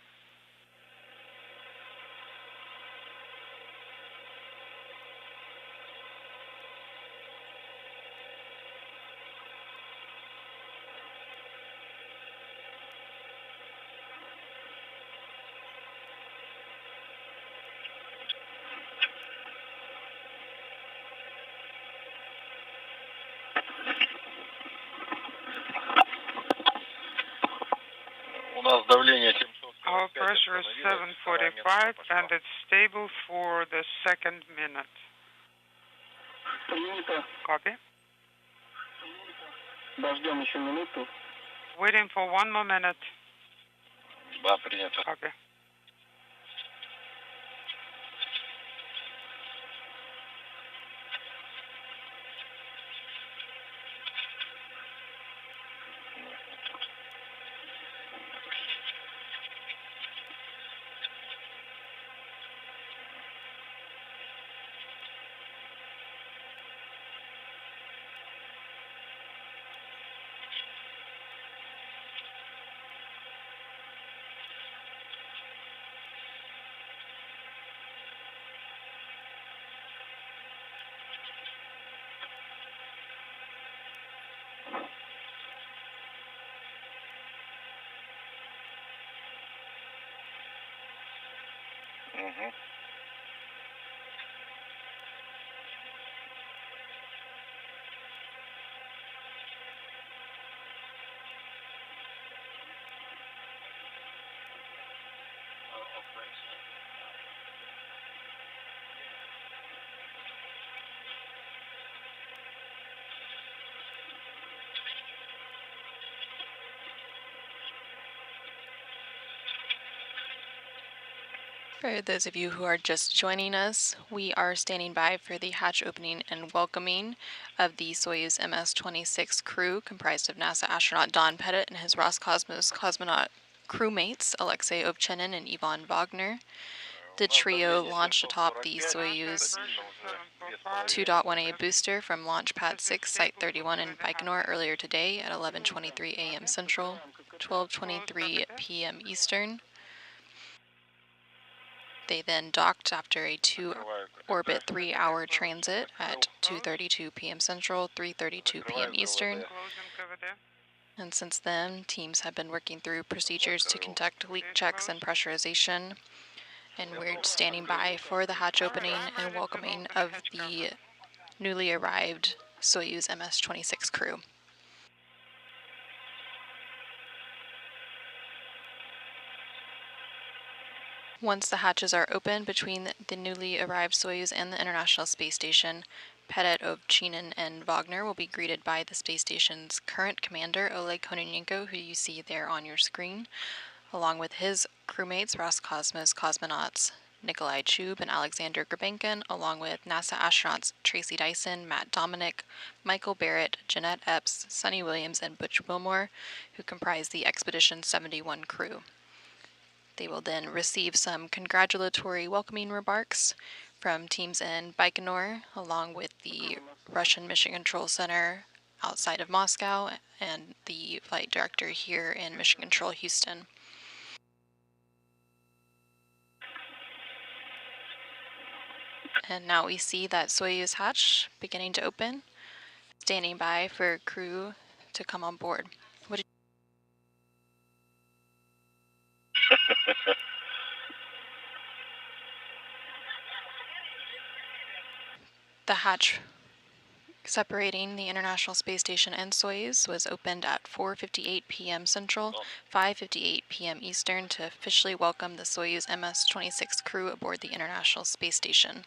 S3: У нас давление 700.
S5: Our Overall pressure is 745 and it's stable for the second minute. Copy.
S6: Ждем еще минуту.
S5: Waiting for one more minute.
S3: Да, принято.
S5: Copy.
S3: Угу.
S7: For those of you who are just joining us, we are standing by for the hatch opening and welcoming of the Soyuz MS-26 crew, comprised of NASA astronaut Don Pettit and his Roscosmos cosmonaut crewmates Alexey, Ovchinin, and Ivan Vagner. The trio launched atop the Soyuz 2.1A booster from Launch Pad 6, Site 31 in Baikonur earlier today at 11:23 a.m. Central, 12:23 p.m. Eastern. They then docked after a 2-orbit 3-hour transit at 2:32 p.m. Central, 3:32 p.m. Eastern. And since then, teams have been working through procedures to conduct leak checks and pressurization. And we're standing by for the hatch opening and welcoming of the newly arrived Soyuz MS-26 crew. Once the hatches are open between the newly arrived Soyuz and the International Space Station, Pettit, Ovchinin, and Vagner will be greeted by the space station's current commander, Oleg Kononenko, who you see there on your screen, along with his crewmates, Roscosmos cosmonauts Nikolai Chub and Alexander Grabenkin, along with NASA astronauts Tracy Dyson, Matt Dominic, Michael Barrett, Jeanette Epps, Sonny Williams, and Butch Wilmore, who comprise the Expedition 71 crew. They will then receive some congratulatory welcoming remarks from teams in Baikonur, along with the Russian Mission Control Center outside of Moscow and the flight director here in Mission Control Houston. And now we see that Soyuz hatch beginning to open, standing by for crew to come on board. The hatch separating the International Space Station and Soyuz was opened at 4:58 p.m. Central, 5:58 p.m. Eastern to officially welcome the Soyuz MS-26 crew aboard the International Space Station.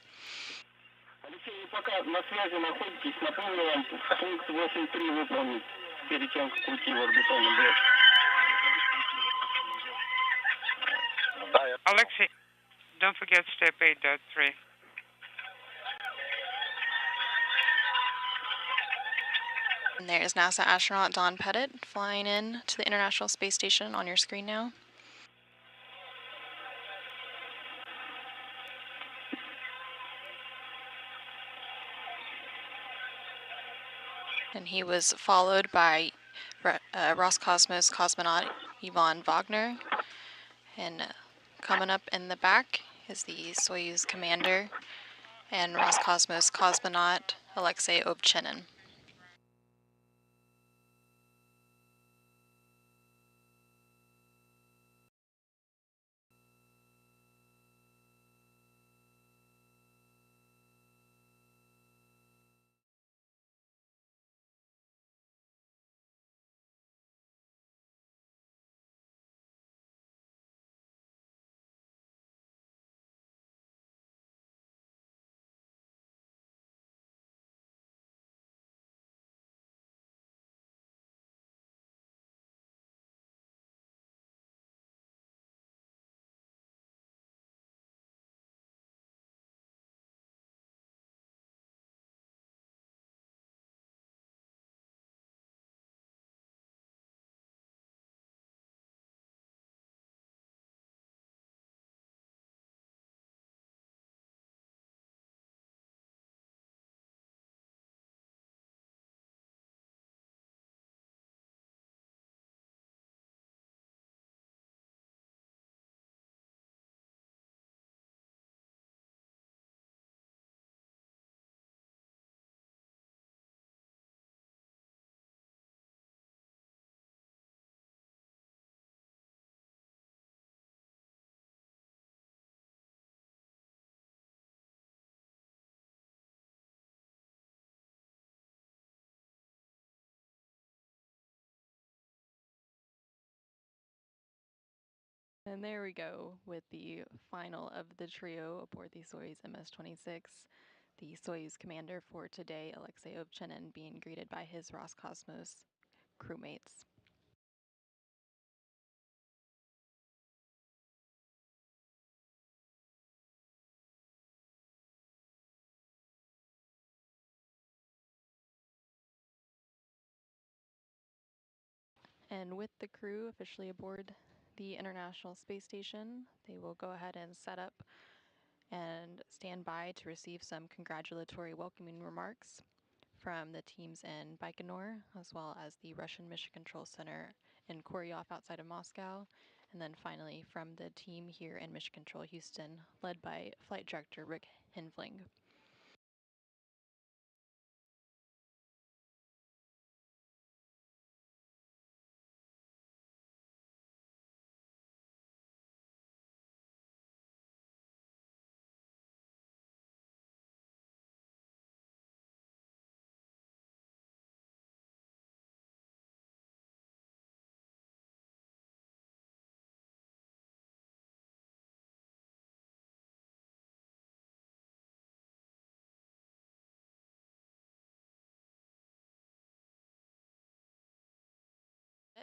S6: Алексей, вы пока на связи находитесь, напомню вам, пункт 8.3 выполнить перед тем, как уйти в орбитальный блок.
S5: Alexey, don't forget step 8.3.
S7: And there's NASA astronaut Don Pettit flying in to the International Space Station on your screen now. And he was followed by Roscosmos cosmonaut Ivan Vagner. And coming up in the back is the Soyuz commander and Roscosmos cosmonaut Alexey Ovchinin. And there we go with the final of the trio aboard the Soyuz MS-26. The Soyuz commander for today, Alexey Ovchinin, being greeted by his Roscosmos crewmates. And with the crew officially aboard the International Space Station, they will go ahead and set up and stand by to receive some congratulatory welcoming remarks from the teams in Baikonur, as well as the Russian Mission Control Center in Koryov outside of Moscow, and then finally from the team here in Mission Control Houston, led by Flight Director Rick Hinfling.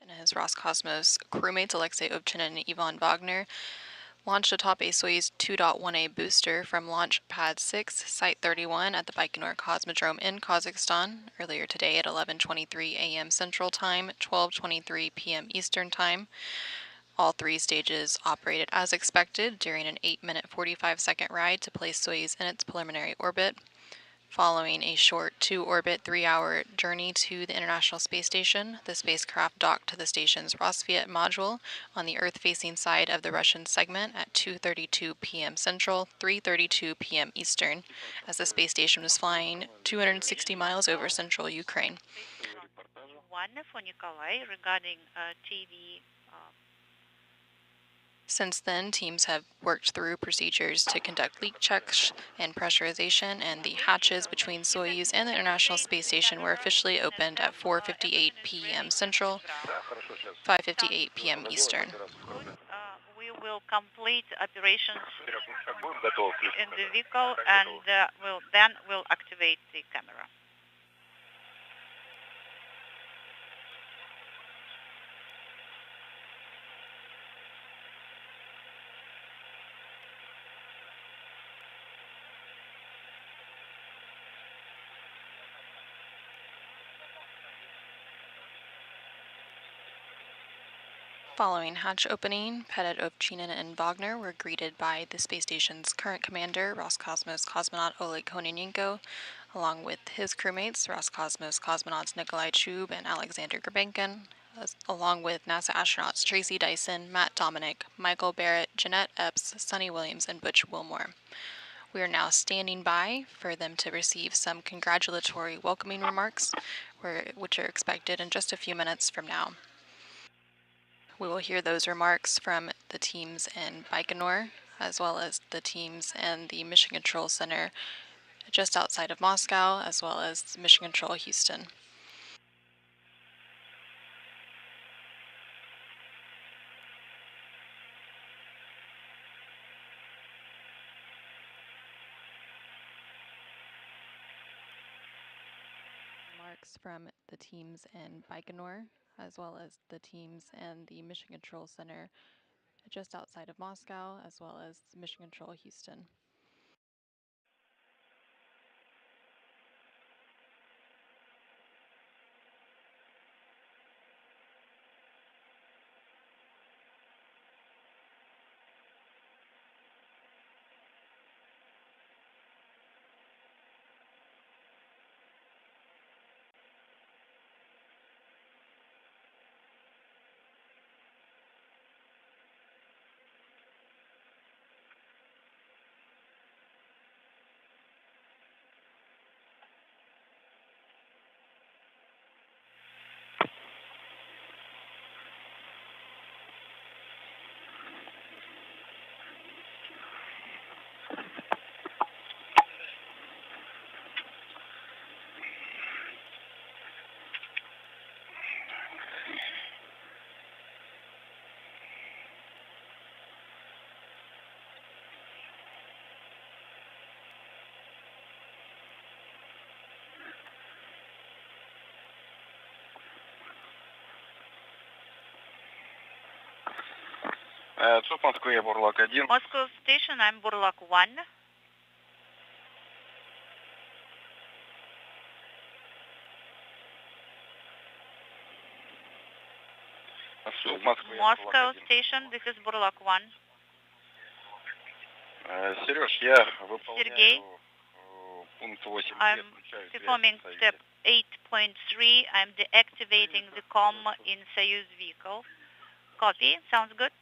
S7: And his Roscosmos crewmates Alexey Ovchinin and Ivan Vagner launched atop a Soyuz 2.1A booster from Launch Pad 6, Site 31 at the Baikonur Cosmodrome in Kazakhstan earlier today at 11:23 a.m. Central Time, 12:23 p.m. Eastern Time. All three stages operated as expected during an 8-minute 45-second ride to place Soyuz in its preliminary orbit. Following a short 2-orbit 3-hour journey to the International Space Station, the spacecraft docked to the station's Rosviet module on the Earth-facing side of the Russian segment at 2:32 p.m. Central, 3:32 p.m. Eastern, as the space station was flying 260 miles over central Ukraine.
S1: One for Nikolai regarding TV.
S7: Since then, teams have worked through procedures to conduct leak checks and pressurization, and the hatches between Soyuz and the International Space Station were officially opened at 4:58 p.m. Central, 5:58 p.m. Eastern.
S1: We will complete operations in the vehicle, and we'll activate the camera.
S7: Following hatch opening, Pettit, Ovchinin, and Vagner were greeted by the space station's current commander, Roscosmos cosmonaut Oleg Kononenko, along with his crewmates, Roscosmos cosmonauts Nikolai Chub and Alexander Grabenkin, along with NASA astronauts Tracy Dyson, Matt Dominic, Michael Barrett, Jeanette Epps, Sonny Williams, and Butch Wilmore. We are now standing by for them to receive some congratulatory welcoming remarks, which are expected in just a few minutes from now. We will hear those remarks from the teams in Baikonur, as well as the teams in the Mission Control Center just outside of Moscow, as well as Mission Control Houston. Remarks from the teams in Baikonur, as well as the teams in the Mission Control Center just outside of Moscow, as well as Mission Control Houston.
S3: ЦУП Москвы, Бурлак 1.
S1: Moscow station, I'm Burlak 1.
S3: ЦУП Москвы,
S1: Moscow station, this is Burlak 1.
S3: Сереж, я
S1: Сергей,
S3: выполняю пункт 8.
S1: I'm performing step 8.3. I'm deactivating the comm in Soyuz vehicle. Copy, sounds good.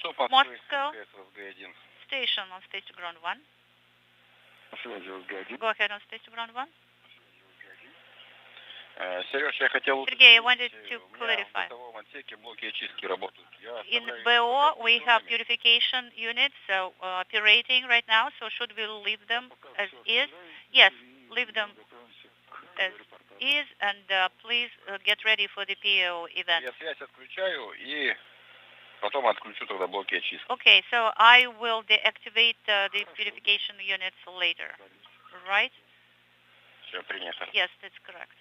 S3: ЦУП Москвы,
S1: Moscow
S3: ССГ-1.
S1: station on stage to ground 1.
S4: Связи СГ-1.
S1: Go ahead on stage to ground 1.
S3: Сереж, я хотел
S1: Sергей, I wanted to
S3: в
S1: clarify.
S3: бытовом отсеке блоки очистки работают. Я
S1: In
S3: оставляю их
S1: BO,
S3: пока
S1: we have
S3: включенными.
S1: purification units operating right now, so should we leave them as is? Yes, leave them as is, and please get ready for the PO event.
S3: Я связь отключаю и потом отключу тогда блоки очистки.
S1: Okay, so I will deactivate the purification units later, right?
S3: Все, принято.
S1: Yes, that's correct.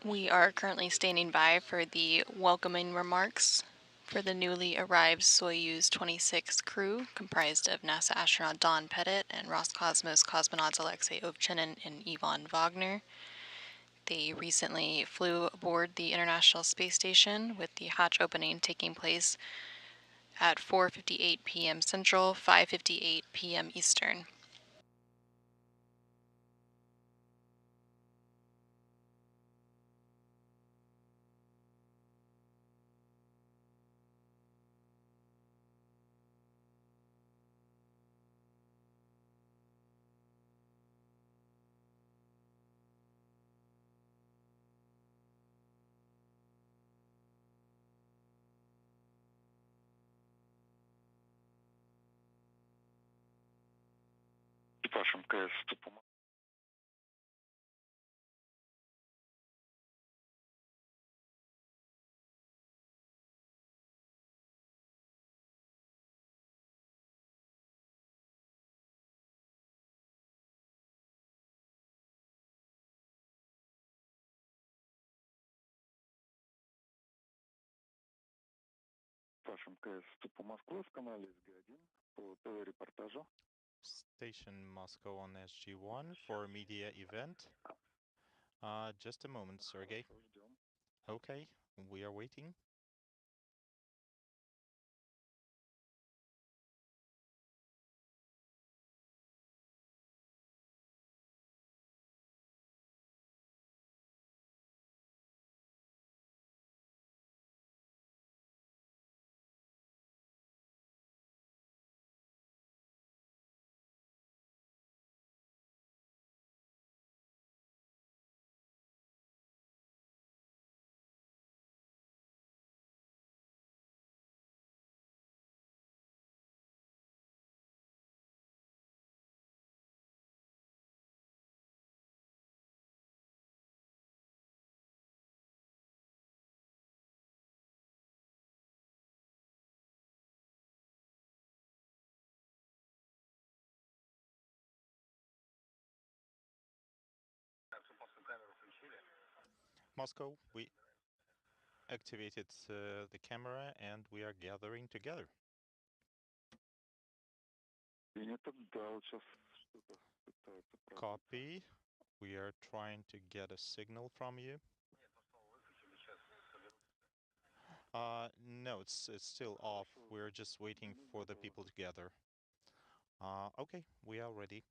S7: We are currently standing by for the welcoming remarks for the newly arrived Soyuz 26 crew, comprised of NASA astronaut Don Pettit and Roscosmos cosmonauts Alexey, Ovchinin, and Ivan Vagner. They recently flew aboard the International Space Station, with the hatch opening taking place at 4:58 p.m. Central, 5:58 p.m. Eastern.
S4: Экипаж МКС Тупума. Экипаж МКС Тупу Москвы в канале СГ-1 по ТВ-репортажу.
S8: Station Moscow on SG1 for media event. Just a moment, Sergey. Okay, we are waiting. Moscow, we activated the camera and we are gathering together. Copy. We are trying to get a signal from you. No, it's still off. We're just waiting for the people to gather. Okay, we are ready.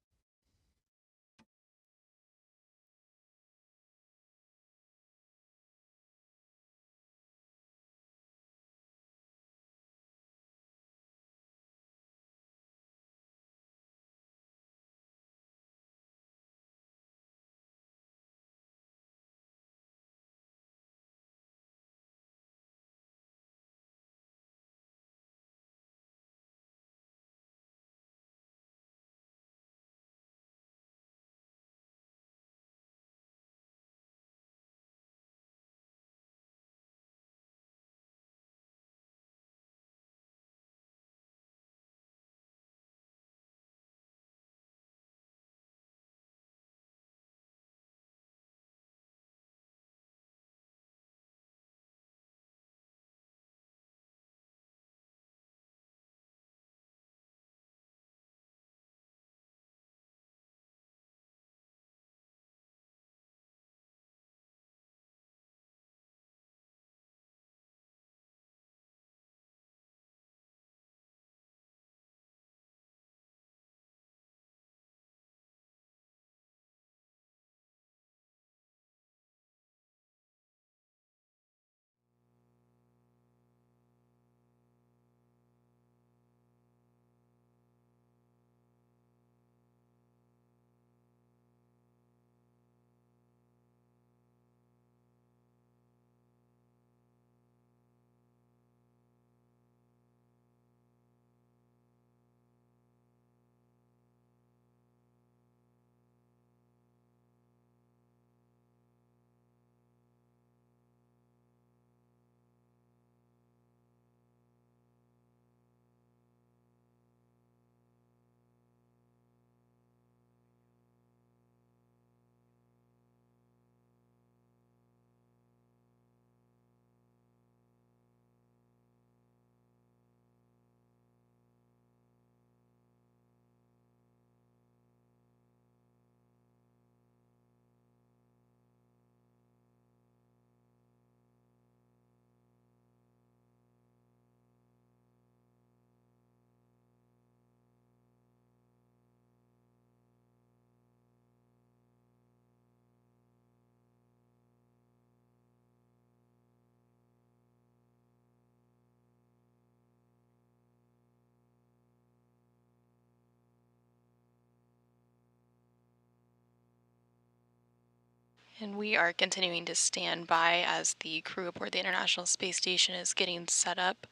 S7: And we are continuing to stand by as the crew aboard the International Space Station is getting set up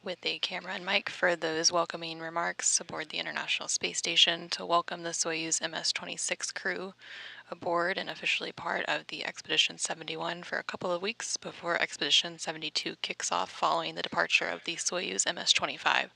S7: with a camera and mic for those welcoming remarks aboard the International Space Station to welcome the Soyuz MS-26 crew aboard and officially part of the Expedition 71 for a couple of weeks before Expedition 72 kicks off following the departure of the Soyuz MS-25.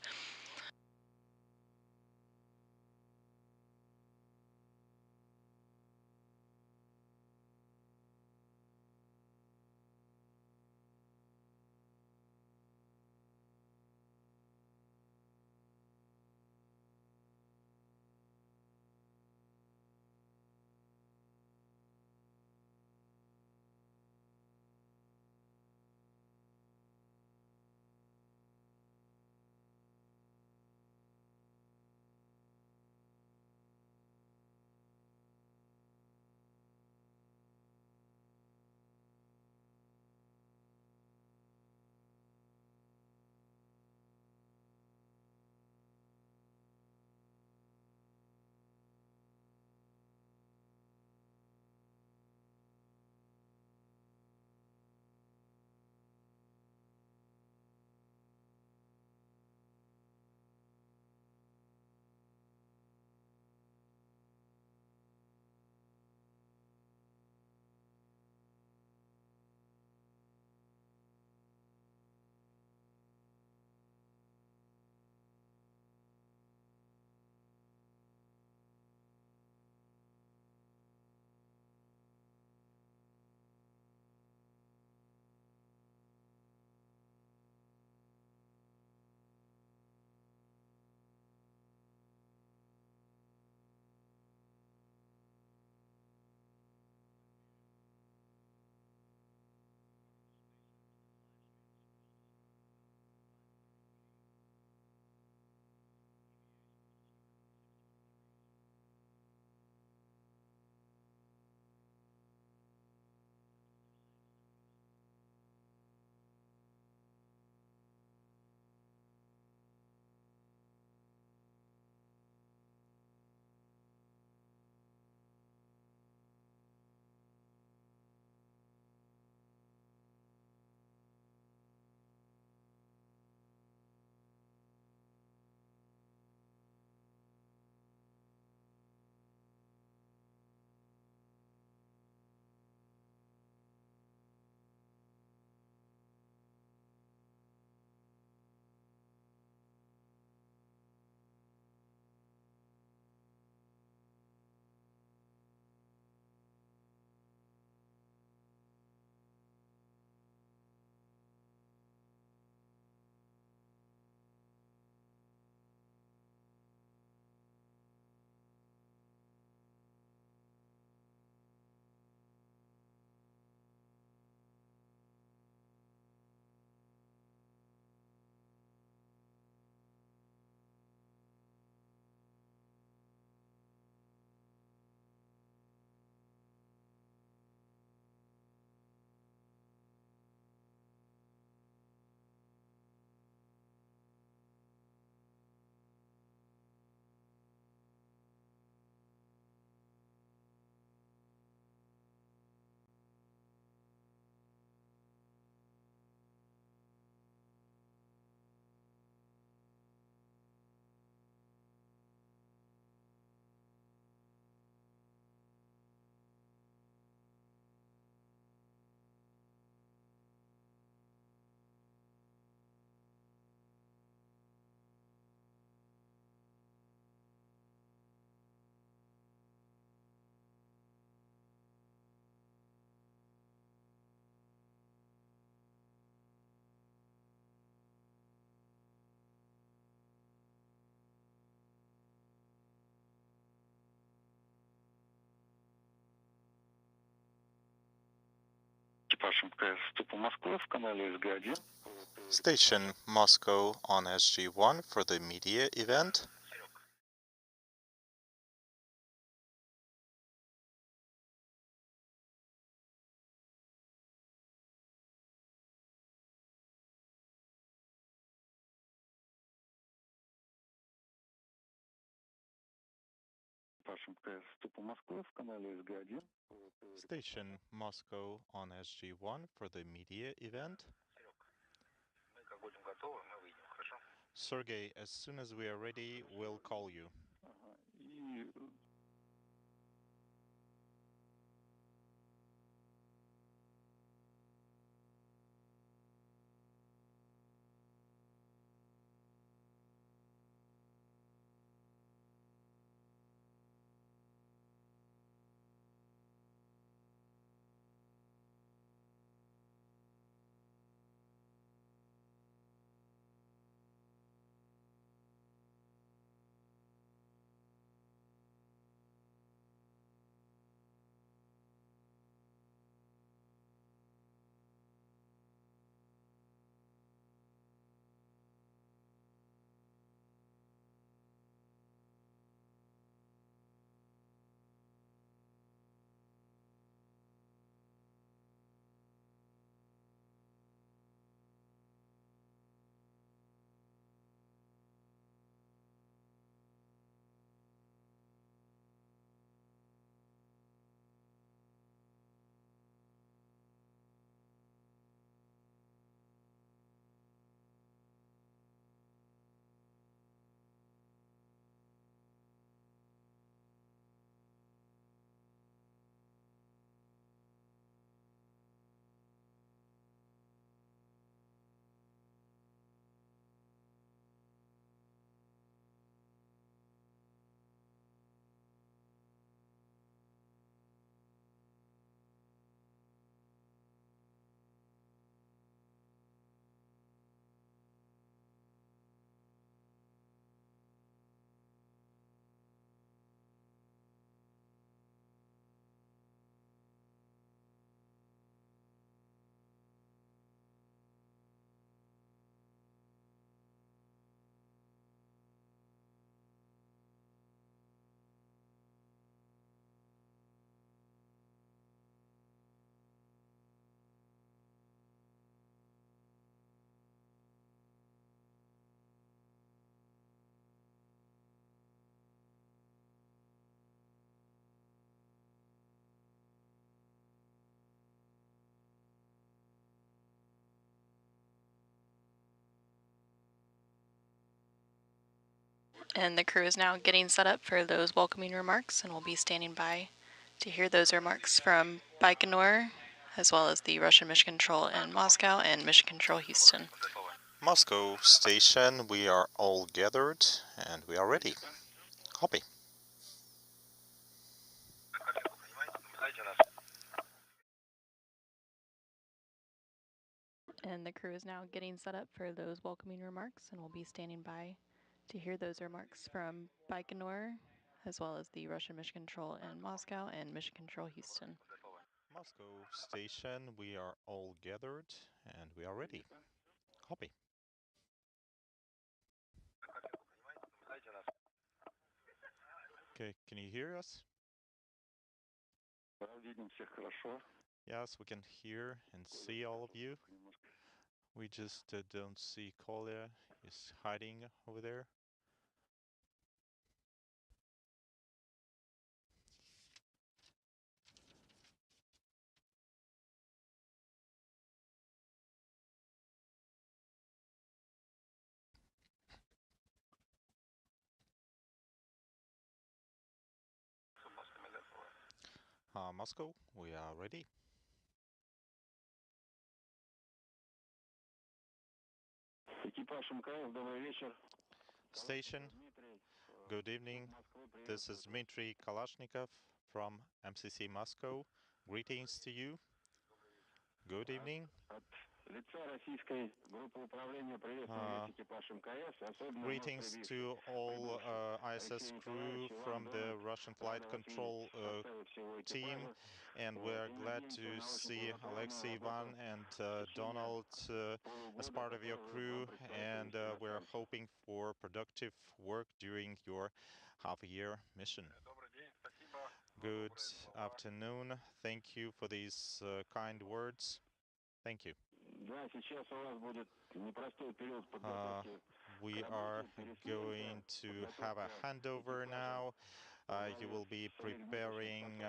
S8: Station Moscow on SG-1 for the media event. Station Moscow on SG1 for the media event. Sergey, as soon as we are ready, we'll call you.
S7: And the crew is now getting set up for those welcoming remarks, and we'll be standing by to hear those remarks from Baikonur, as well as the Russian Mission Control in Moscow and Mission Control Houston.
S8: Moscow station, we are all gathered and we are ready. Copy.
S7: And the crew is now getting set up for those welcoming remarks, and we'll be standing by to hear those remarks from Baikonur, as well as the Russian Mission Control in Moscow and Mission Control Houston.
S8: Moscow station, we are all gathered and we are ready. Copy. Okay, can you hear us? Yes, we can hear and see all of you. We just don't see Kolya. He's hiding over there. Moscow, we are ready. Station, good evening. This is Dmitry Kalashnikov from MCC Moscow. Greetings to you. Good evening. Greetings to all ISS crew from the Russian Flight Control team, and we're glad to see Alexey, Ivan, and Donald as part of your crew, and we're hoping for productive work during your half-a-year mission. Good afternoon. Thank you for these kind words. Thank you. We are going to have a handover now. You will be preparing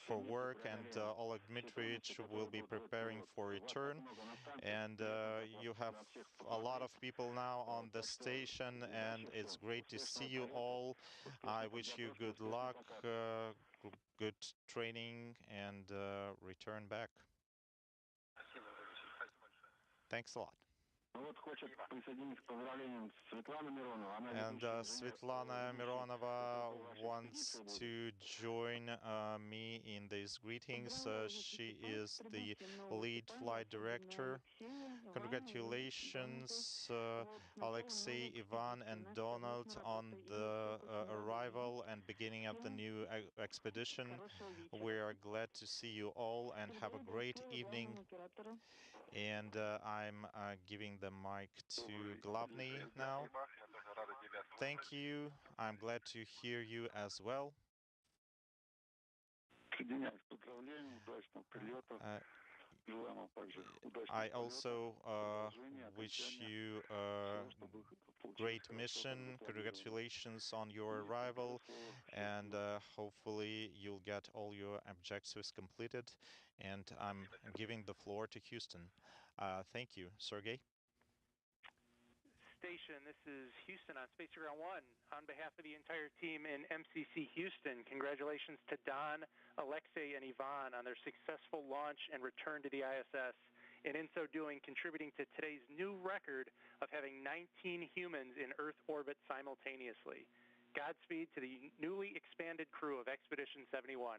S8: for work, and Oleg Dmitrievich will be preparing for return. And you have a lot of people now on the station, and it's great to see you all. I wish you good luck, good training, and return back. Thanks a lot. And Svetlana Mironova wants to join me in these greetings. She is the lead flight director. Congratulations, Alexey, Ivan, and Donald on the arrival and beginning of the new expedition. We are glad to see you all and have a great evening. And I'm giving the mic to Glavny now. Thank you. I'm glad to hear you as well. I also wish you a great mission. Congratulations on your arrival, and hopefully you'll get all your objectives completed. And I'm giving the floor to Houston. Thank you, Sergey.
S9: Station, this is Houston on spacecraft 1. On behalf of the entire team in MCC Houston, congratulations to Don, Alexey, and Ivan on their successful launch and return to the ISS, and in so doing, contributing to today's new record of having 19 humans in Earth orbit simultaneously. Godspeed to the newly expanded crew of Expedition 71.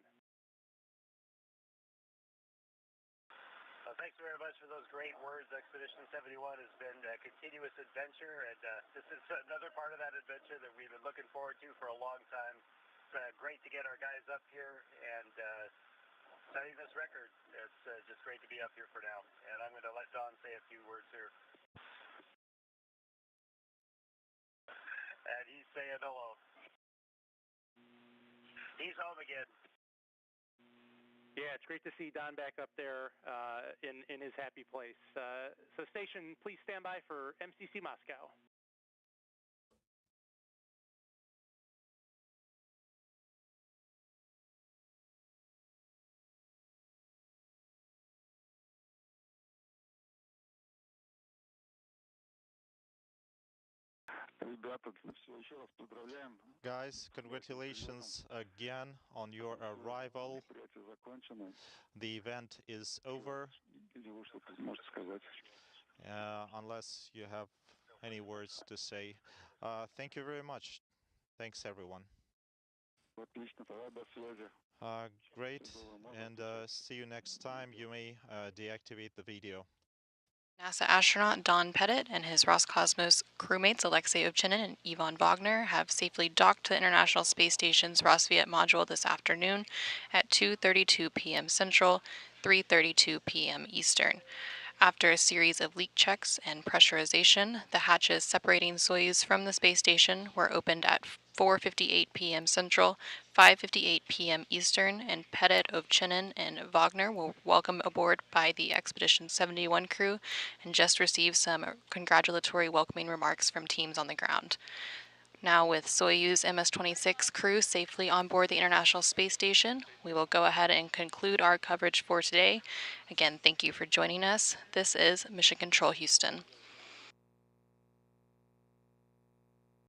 S10: Thanks very much for those great words. Expedition 71 has been a continuous adventure, and this is another part of that adventure that we've been looking forward to for a long time. It's great to get our guys up here and setting this record. It's just great to be up here for now. And I'm going to let Don say a few words here. And he's saying hello. He's home again.
S9: Yeah, it's great to see Don back up there in his happy place. So station, please stand by for MCC Moscow.
S8: Guys, congratulations again on your arrival. The event is over. Unless you have any words to say. Thank you very much. Thanks, everyone. Great, and see you next time. You may deactivate the video.
S7: NASA astronaut Don Pettit and his Roscosmos crewmates Alexey Ovchinin and Ivan Vagner have safely docked to the International Space Station's Rosviet module this afternoon at 2:32 p.m. Central, 3:32 p.m. Eastern. After a series of leak checks and pressurization, the hatches separating Soyuz from the space station were opened at 4:58 p.m. Central, 5:58 p.m. Eastern, and Pettit, Ovchinin, and Vagner were welcomed aboard by the Expedition 71 crew and just received some congratulatory welcoming remarks from teams on the ground. Now, with Soyuz MS-26 crew safely on board the International Space Station, we will go ahead and conclude our coverage for today. Again, thank you for joining us. This is Mission Control Houston.